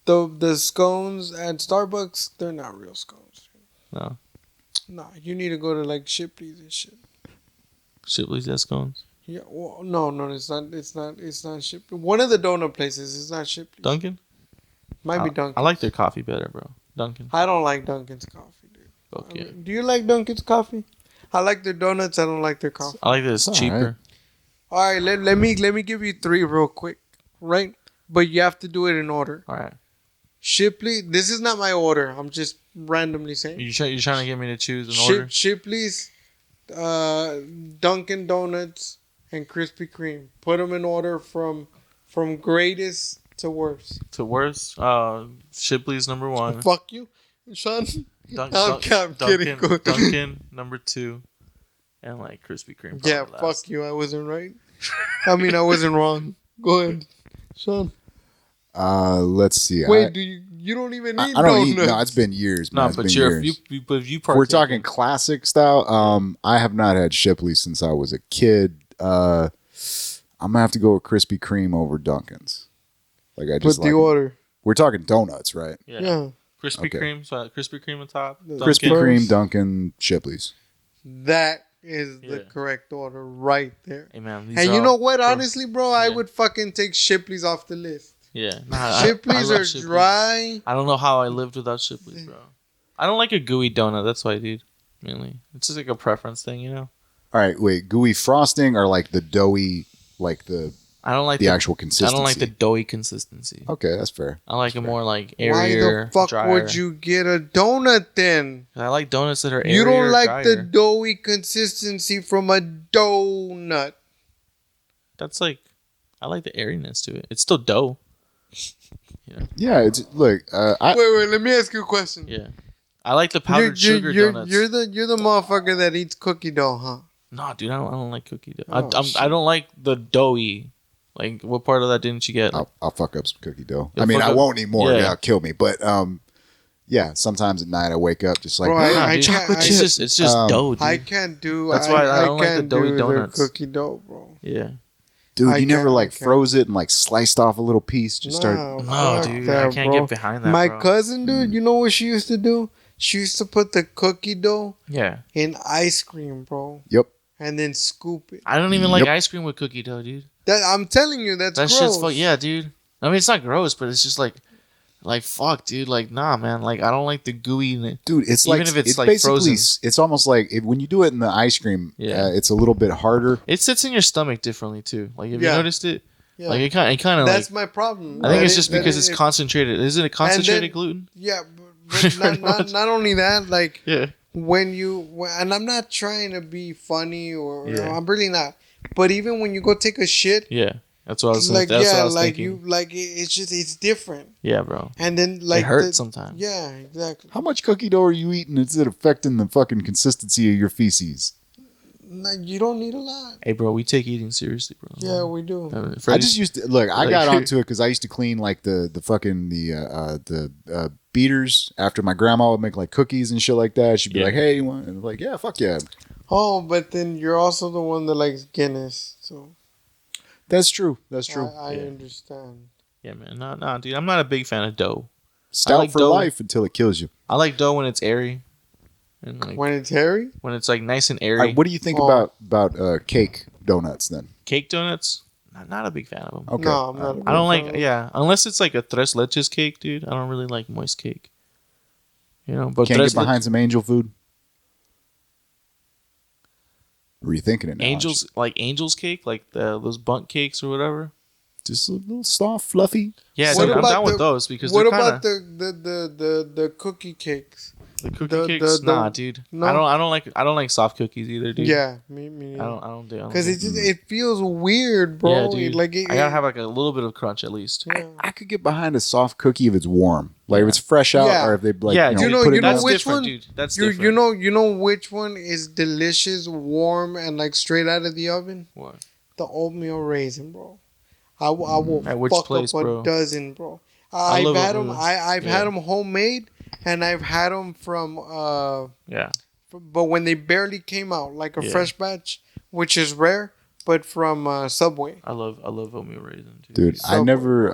the scones at Starbucks, they're not real scones. No. Nah, you need to go to like Shipley's and shit. Shipley's has scones? Yeah, well, no, it's not Shipley. One of the donut places is not Shipley. Dunkin'? Might be Dunkin'. I like their coffee better, bro. Dunkin'. I don't like Dunkin's coffee, dude. Fuck yeah. Do you like Dunkin's coffee? I like their donuts. I don't like their coffee. I like that it's cheaper. All right, let me give you 3 real quick, right? But you have to do it in order. All right. Shipley, this is not my order. I'm just randomly saying. You're trying to get me to choose an order? Shipley's, Dunkin' Donuts, and Krispy Kreme. Put them in order from greatest to worst. To worst? Shipley's number 1. Fuck you, Sean. I'm kidding. Dunkin' number 2. And like Krispy Kreme. Yeah, last. fuck you. I wasn't right. I mean, I wasn't wrong. Go ahead, Sean. Let's see. Wait, you don't even eat I don't donuts? eat. No, it's been years. Man. No, It's but been if years. you We're talking classic style. I have not had Shipley since I was a kid. I'm gonna have to go with Krispy Kreme over Dunkin's. Like I just Put the order. We're talking donuts, right? Yeah. Krispy Okay. Kreme. So Krispy Kreme on top. Krispy Dunkin'. Kreme, Dunkin', Shipley's. That is the Yeah. correct order right there. Hey man, these And are you know all- what? Honestly, bro, I Yeah. would fucking take Shipley's off the list. Yeah. Nah, Shipley's I love are Shipley's. dry. I don't know how I lived without Shipley's, bro. I don't like a gooey donut. That's why, dude. Mainly, it's just like a preference thing, you know. All right, wait, gooey frosting or like the doughy, like the I don't like the actual consistency. I don't like the doughy consistency. Okay, that's fair. I like a more like Why airier, the fuck drier. would you get a donut then? I like donuts that are airier, You don't like drier. the doughy consistency from a donut. That's like, I like the airiness to it. It's still dough. Yeah, it's look. Wait, let me ask you a question. Yeah, I like the powdered sugar donuts. You're the motherfucker that eats cookie dough, huh? No, dude, I don't like cookie dough. Oh, shit. I don't like the doughy. Like, what part of that didn't you get? I'll fuck up some cookie dough. You'll I mean, fuck I up- won't anymore. Yeah. Yeah, it'll kill me. But yeah, sometimes at night I wake up just like, Bro, "Ah, I dude, can't- it's just dough, dude. I can't do. That's why I don't like the can't doughy do donuts. cookie dough, bro. Yeah. dude, I you never can't- like I can't. froze it and like sliced off a little piece. Just start. No, fuck dude, that, I can't bro. get behind that. My bro. cousin, dude, you know what she used to do? She used to put the cookie dough Yeah. in ice cream, bro, Yep. and then scoop it. I don't even like Yep. ice cream with cookie dough, dude. That I'm telling you, that's That gross. shit's fuck. Yeah, dude. I mean, it's not gross, but it's just like fuck, dude. Like, nah, man. Like, I don't like the gooey. Dude, it's Even like if it's, like, basically frozen. it's almost like when you do it in the ice cream, Yeah. it's a little bit harder. It sits in your stomach differently too. Like, have Yeah. you noticed it? Yeah. Like, it kind of like. That's my problem. I think That it's is- just that because is- it's concentrated. Isn't it concentrated gluten? Yeah, but not only that, like Yeah. and I'm not trying to be funny or Yeah. I'm really not. But even when you go take a shit, Yeah. That's what I was. like That's what I was like thinking. you like it's just it's different. Yeah, bro. And then like it hurts the- sometimes. Yeah, exactly. How much cookie dough are you eating? Is it affecting the fucking consistency of your feces? No, you don't need a lot. Hey, bro, we take eating seriously, bro. Yeah, we do. I Freddy's- just used to look. I Like- got onto it because I used to clean like the fucking the beaters after my grandma would make like cookies and shit like that. She'd be Yeah. like, "Hey, you want?" And I'm like, "Yeah, fuck yeah." Oh, but then you're also the one that likes Guinness, so That's true. That's true. I Yeah. understand. Yeah, man. No, dude. I'm not a big fan of dough. Stout like for dough. life until it kills you. I like dough when it's airy, and like When it's hairy, when it's like nice and airy. All right, what do you think Oh. about cake donuts then? Cake donuts, not a big fan of them. Okay. no, I'm not. I don't like, yeah, unless it's like a tres leches cake, dude. I don't really like moist cake. You know, but Can't tres get behind some angel food. Or are you thinking it now? angels like angels cake, like those bundt cakes or whatever. Just a little soft, fluffy. Yeah, What dude, I'm about down with the- those because What they're about kinda, the cookie cakes? the cookie the- cakes? the- Nah, dude. no? I don't like soft cookies either, dude. Yeah, me. I don't do. Because it feels weird, bro. Yeah, dude. Like I gotta have like a little bit of crunch at least. Yeah. I could get behind a soft cookie if it's warm, like if it's fresh out, Yeah. or if they like Yeah, you dude, know, put it you know in that's which different, one? dude. That's you different. you know which one is delicious, warm, and like straight out of the oven? What? The oatmeal raisin, bro. I will At which fuck place, up a bro? dozen, bro. I I've love had oatmeal. them. I've Yeah. had them homemade, and I've had them from Yeah. but when they barely came out, like a Yeah. fresh batch, which is rare, but from Subway. I love oatmeal raisin, dude. I So- never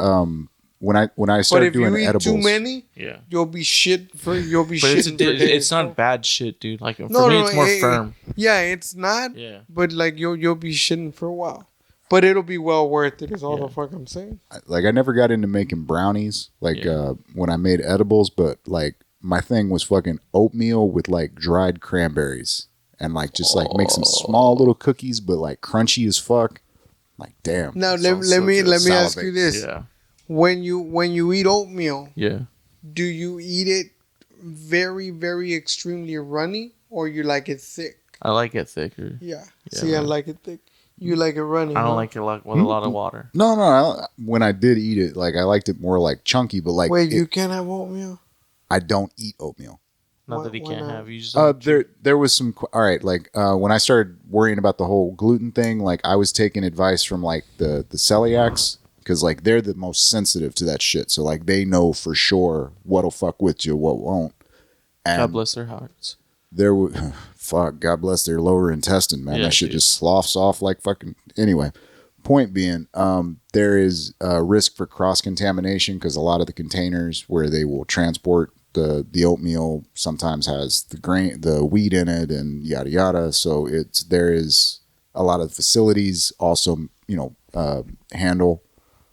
when I But started if you doing eat edibles, too many, Yeah. you'll be shit for you'll be But shit. it's not bad shit, dude. Like for No, me, no, it's more it- firm. Yeah, it's not. Yeah. But like you'll be shitting for a while. But it'll be well worth it. Is all Yeah. the fuck I'm saying. like I never got into making brownies, like Yeah. when I made edibles, but like my thing was fucking oatmeal with like dried cranberries and like just like make some small little cookies, but like crunchy as fuck. Like damn. Now let me ask you this: Yeah. when you eat oatmeal, Yeah. do you eat it very very extremely runny, or you like it thick? I like it thicker. Yeah. Yeah, See, I man. like it thick. You like it runny. I don't huh? like it like with a lot of water. No. When I did eat it, like I liked it more like chunky, but like Wait, you can't have oatmeal? I don't eat oatmeal. Not Why- that he why can't not? have. You just don't There was some all right. Like when I started worrying about the whole gluten thing, like I was taking advice from like the celiacs because like they're the most sensitive to that shit. So like they know for sure what'll fuck with you, what won't. And God bless their hearts. there was fuck. God bless their lower intestine, man. Yeah, that shit dude. just sloughs off like fucking. Anyway, point being, there is a risk for cross contamination because a lot of the containers where they will transport the oatmeal sometimes has the wheat in it and yada yada. So there is a lot of facilities also handle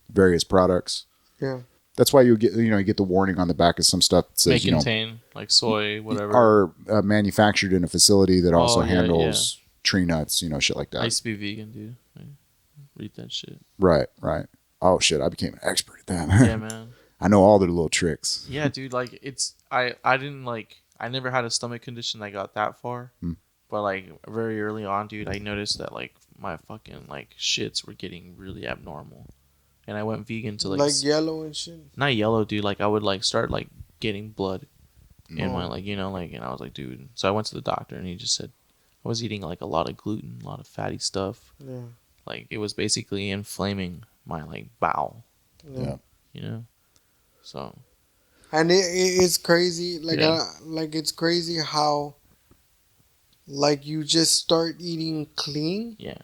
various products. Yeah. That's why you get the warning on the back of some stuff that May says contain like soy, whatever. are manufactured in a facility that also yeah, handles tree nuts, shit like I that. used to be vegan, dude. I read that shit. Right. Oh shit, I became an expert at that. Yeah, man. I know all the little tricks. Yeah, dude. Like I didn't like. I never had a stomach condition that got that far. But like very early on, dude, I noticed that like my fucking like shits were getting really abnormal, and I went vegan to like yellow and shit. not yellow, dude. Like I would like start like getting blood in my Oh. like and I was like, dude. So I went to the doctor and he just said I was eating like a lot of gluten, a lot of fatty stuff. Yeah. Like it was basically inflaming my like bowel, Yeah. So And it's crazy. Like Yeah. it's crazy how like you just start eating clean yeah,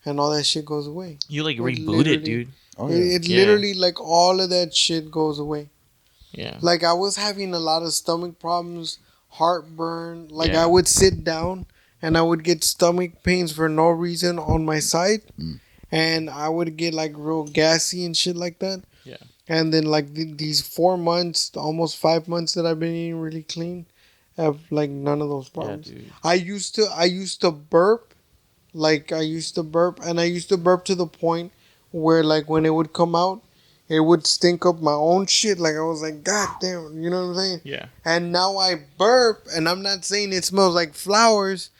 and all that shit goes away. you like It reboot it, literally- dude. Oh It Yeah. literally like all of that shit goes away. Yeah, Like I was having a lot of stomach problems, heartburn. Like Yeah. I would sit down and I would get stomach pains for no reason on my side, and I would get like real gassy and shit like that. Yeah. And then like these 4 months, almost 5 months that I've been eating really clean, have like none of those yeah, problems. dude. I used to burp, like I used to burp, and I used to burp to the point where like when it would come out, it would stink up my own shit. Like I was like, God damn, you know what I'm saying? Yeah, And now I burp, and I'm not saying it smells like flowers,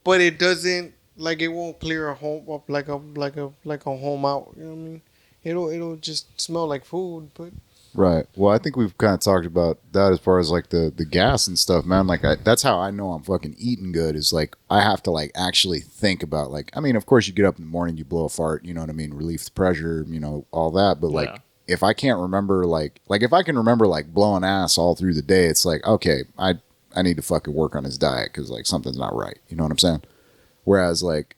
but it doesn't like it won't clear a home up like a home out. You know what I mean? It'll just smell like food, but Right. Well, I think we've kind of talked about that as far as like the gas and stuff, man. Like that's how I know I'm fucking eating good is like I have to like actually think about like I mean, of course you get up in the morning, you blow a fart, you know what I mean, relieve the pressure, all that. But like Yeah. if I can't remember like if I can remember like blowing ass all through the day, it's like okay, I need to fucking work on his diet because like something's not right. You know what I'm saying? Whereas like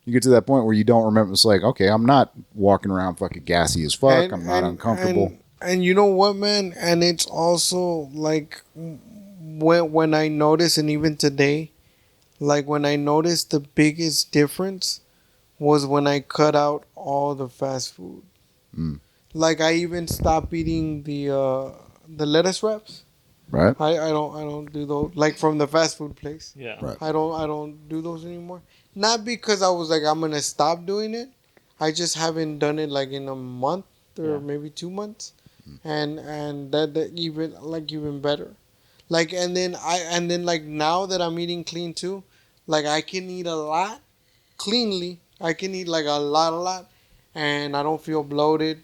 you get to that point where you don't remember. It's like okay, I'm not walking around fucking gassy as fuck. I'm not uncomfortable. And you know what, man? And it's also like when I notice, and even today, like when I noticed the biggest difference was when I cut out all the fast food. Like I even stopped eating the lettuce wraps. Right. I don't do those like from the fast food place. yeah, Right. I don't do those anymore. Not because I was like I'm gonna stop doing it. I just haven't done it like in a month or Yeah. maybe 2 months, and that even better. Like and then like now that I'm eating clean too, like I can eat a lot cleanly. I can eat like a lot, and I don't feel bloated.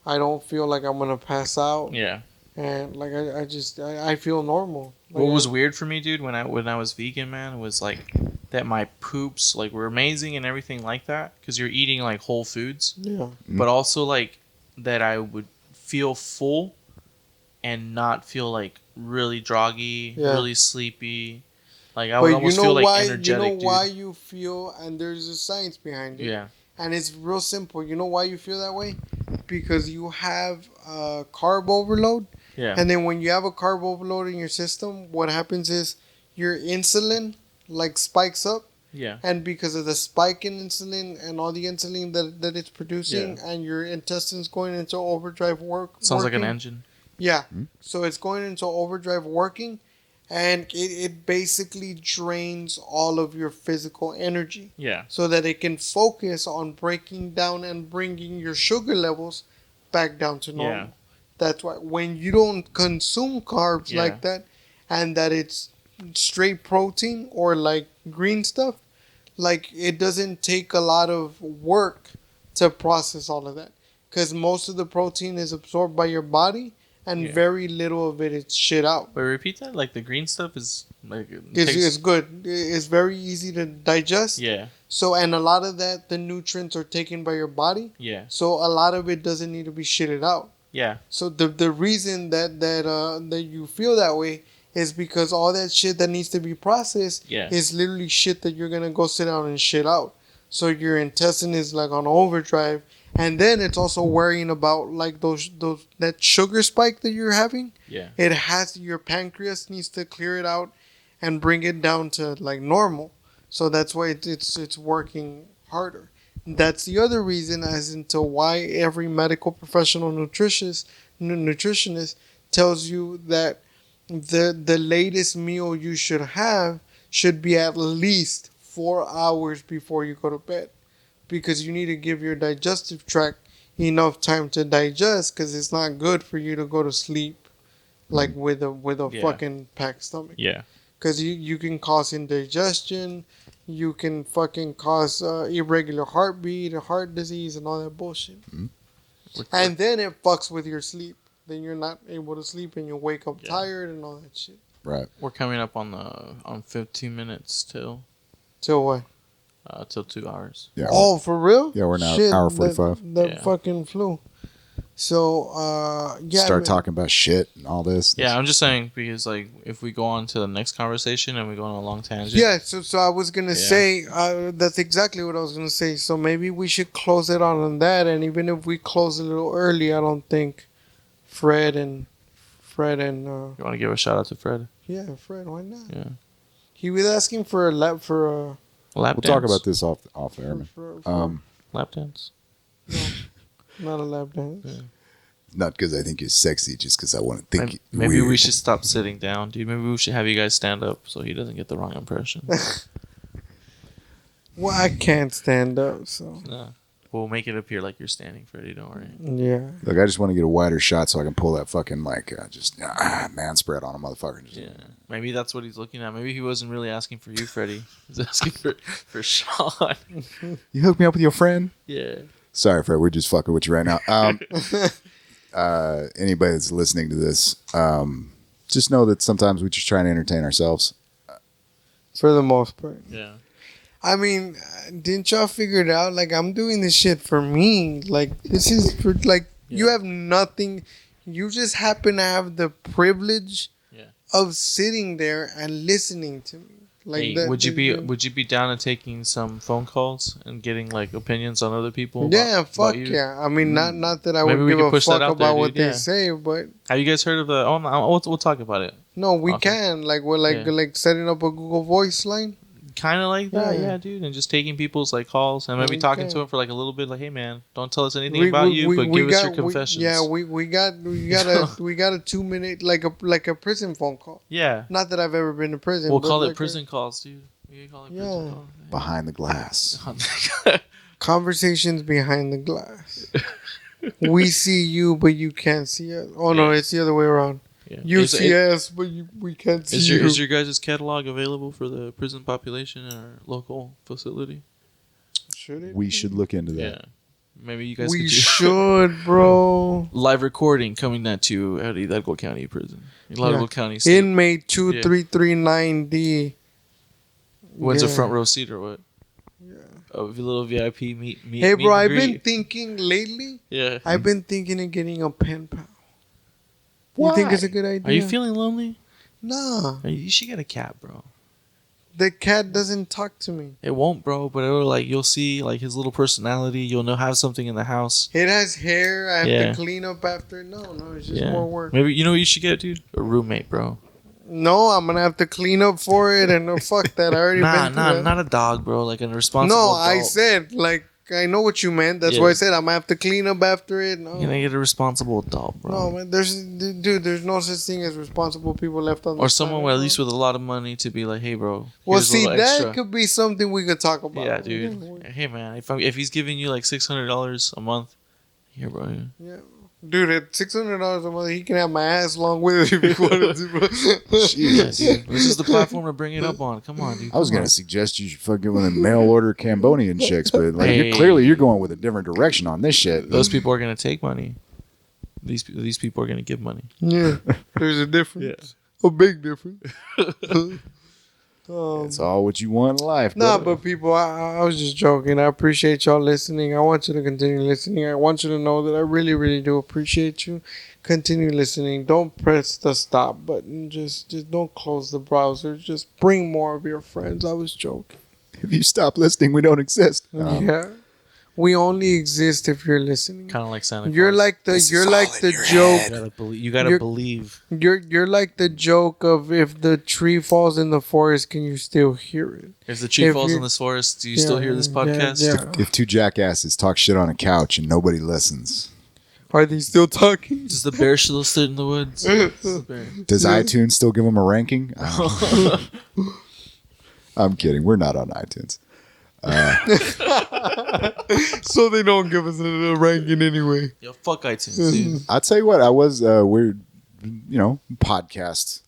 I don't feel like I'm gonna pass out, yeah. and like I feel normal. Like, What was weird for me, dude, when I was vegan, man, was like that my poops like were amazing and everything like that because you're eating like whole foods, Yeah. but also like that I would feel full and not feel like really droggy, Yeah. really sleepy. Like I would But almost you know feel like why? energetic, You know dude. why you feel, and there's a science behind it. Yeah, And it's real simple. You know why you feel that way? Because you have carb overload. yeah, And then when you have a carb overload in your system, what happens is your insulin like spikes up. yeah, And because of the spike in insulin and all the insulin that it's producing, and your intestines going into overdrive sounds like an working, engine. Yeah. So it's going into overdrive working, and it basically drains all of your physical energy. Yeah. So that it can focus on breaking down and bringing your sugar levels back down to normal. Yeah. That's why when you don't consume carbs like that, and that it's straight protein or like green stuff, like it doesn't take a lot of work to process all of that, because most of the protein is absorbed by your body and very little of it is shit out. Wait, repeat that? Like the green stuff is like It's good. It's very easy to digest. Yeah. So, and a lot of that, the nutrients are taken by your body. Yeah. So a lot of it doesn't need to be shitted out. Yeah. So the reason that you feel that way is because all that shit that needs to be processed is literally shit that you're gonna go sit down and shit out. So your intestine is like on overdrive, and then it's also worrying about like those that sugar spike that you're having. Yeah. It has your pancreas needs to clear it out and bring it down to like normal. So that's why it's working harder. That's the other reason as into why every medical professional nutritionist tells you that the latest meal you should have should be at least 4 hours before you go to bed, because you need to give your digestive tract enough time to digest, because it's not good for you to go to sleep like with a fucking packed stomach. Yeah. Because you can cause indigestion, you can fucking cause irregular heartbeat, heart disease, and all that bullshit. And then it fucks with your sleep. Then you're not able to sleep, and you wake up tired and all that shit. Right. We're coming up on 15 minutes till Till what? till 2 hours. Yeah. Oh, for real? Yeah, we're now Shit, hour 45. That fucking flew. So, Start talking about shit and all this. Yeah, I'm just saying, because like if we go on to the next conversation and we go on a long tangent. Yeah, so I was gonna say that's exactly what I was gonna say. So maybe we should close it on that, and even if we close a little early, I don't think Fred and You want to give a shout out to Fred? yeah, Fred, why not? Yeah. He was asking for a lap for a Lap We'll dance. talk about this off air, man. Lap dance. not a lap dance. Yeah. Not because I think you're sexy, just because I want to think Maybe we weird. should stop sitting down, dude. Maybe we should have you guys stand up so he doesn't get the wrong impression. Well, I can't stand up, so Yeah. We'll make it appear like you're standing, Freddy. Don't worry. yeah. Look, I just want to get a wider shot so I can pull that fucking like man spread on a motherfucker. Just, Yeah. Maybe that's what he's looking at. Maybe he wasn't really asking for you, Freddy. He's asking for Sean. You hook me up with your friend? Yeah. Sorry, Fred. We're just fucking with you right now. Anybody that's listening to this, just know that sometimes we just try and entertain ourselves. For the most part. Yeah. I mean, didn't y'all figure it out? Like, I'm doing this shit for me. Like, this is for, like, you have nothing. You just happen to have the privilege of sitting there and listening to me. Like, Hey, would you be down to taking some phone calls and getting like opinions on other people? Fuck yeah. I mean, not that I Maybe would we give could a push that fuck out there, about what dude, they yeah. say, but Have you guys heard of the? Oh, no, we'll talk about it. no, we Okay. can. Like, we're like setting up a Google Voice line. Kind of like that, Yeah. yeah, dude, and just taking people's like calls and maybe We talking can. to them for like a little bit, like, hey man, don't tell us anything about you, but give us your confessions. we got a 2 minute like a prison phone call. Yeah, Not that I've ever been to prison. we'll but call like it prison calls, dude. We can call it prison Yeah. calls. Behind the glass. Conversations behind the glass. We see you, but you can't see us. Oh no, Yeah. it's the other way around. Yeah. You Is- see us, but we can't see you. Is your guys' catalog available for the prison population in our local facility? Should it? We should look into that. Yeah, maybe you guys. We could do should, bro. live recording coming at you at Hidalgo County Prison. Hidalgo County State. Inmate 2339D. When's a Yeah. front row seat or what? Yeah. A little VIP meet. Hey, meet bro, and I've greet. been thinking lately. Yeah. I've been thinking of getting a pen pal. Why? You think it's a good idea? Are you feeling lonely? Nah. You should get a cat, bro. The cat doesn't talk to me. It won't, bro, but it'll like you'll see like his little personality. You'll know have something in the house. It has hair. I have Yeah. to clean up after. No, it's just Yeah. more work. Maybe you know what you should get, dude? A roommate, bro. No, I'm gonna have to clean up for it, and fuck that. I already been through that. Not a dog, bro. Like a responsible. No, adult. I said like I know what you meant. That's why I said I'm gonna have to clean up after it. No. You're gonna get a responsible adult, bro. No, man. There's no such thing as responsible people left on. Or someone with, at least with a lot of money to be like, hey, bro. Well, see, that could be something we could talk about. Yeah, dude. Hey, man, if he's giving you like $600 a month, here, bro. Yeah. Dude, at $600 a month, he can have my ass along with it if he wanted to, bro. Jesus, dude. This is the platform to bring it up on. Come on, dude. I was gonna suggest you should fucking with a mail order Cambodian chicks, but like you're going with a different direction on this shit. Those people are gonna take money. These people are gonna give money. Yeah, there's a difference. Yeah. A big difference. It's all what you want in life. Nah, but people, I was just joking. I appreciate y'all listening. I want you to continue listening. I want you to know that I really, really do appreciate you. Continue listening. Don't press the stop button. Just don't close the browser. Just bring more of your friends. I was joking. If you stop listening, we don't exist. Yeah. We only exist if you're listening. Kind of like Santa Claus. You're like the joke. You gotta believe. You're like the joke of if the tree falls in the forest, can you still hear it? If the tree falls in this forest, do you still hear this podcast? Yeah. If two jackasses talk shit on a couch and nobody listens, are they still talking? Does the bear still sit in the woods? Does iTunes still give them a ranking? I'm kidding. We're not on iTunes. So they don't give us a ranking anyway. Yo, fuck iTunes, dude. I'll tell you what, I was we're podcast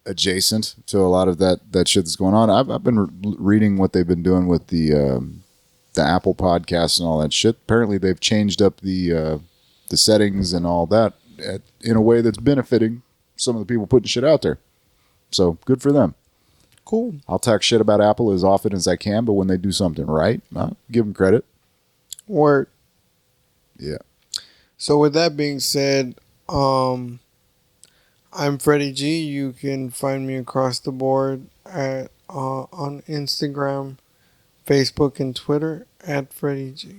adjacent to a lot of that shit that's going on. I've been reading what they've been doing with the Apple podcasts and all that shit. Apparently they've changed up the settings and all that in a way that's benefiting some of the people putting shit out there. So good for them. Cool. I'll talk shit about Apple as often as I can, but when they do something right, I'll give them credit. Word. Yeah. So with that being said, I'm Freddy G. You can find me across the board at on Instagram, Facebook, and Twitter at Freddy G.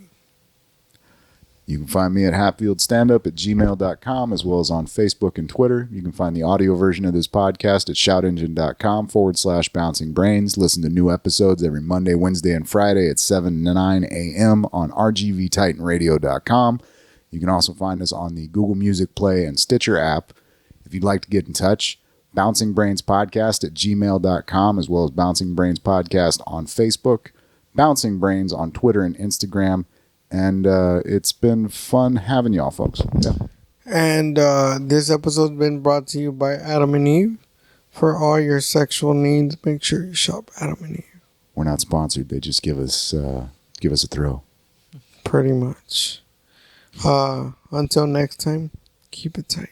You can find me at hatfieldstandup@gmail.com as well as on Facebook and Twitter. You can find the audio version of this podcast at shoutengine.com/bouncingbrains. Listen to new episodes every Monday, Wednesday, and Friday at 7 to 9 a.m. on rgvtitanradio.com. You can also find us on the Google Music Play and Stitcher app. If you'd like to get in touch, bouncingbrainspodcast@gmail.com as well as Bouncing Brains Podcast on Facebook, Bouncing Brains on Twitter and Instagram. And it's been fun having y'all, folks. Yeah. And this episode's been brought to you by Adam and Eve. For all your sexual needs, make sure you shop Adam and Eve. We're not sponsored. They just give us a thrill. Pretty much. Until next time, keep it tight.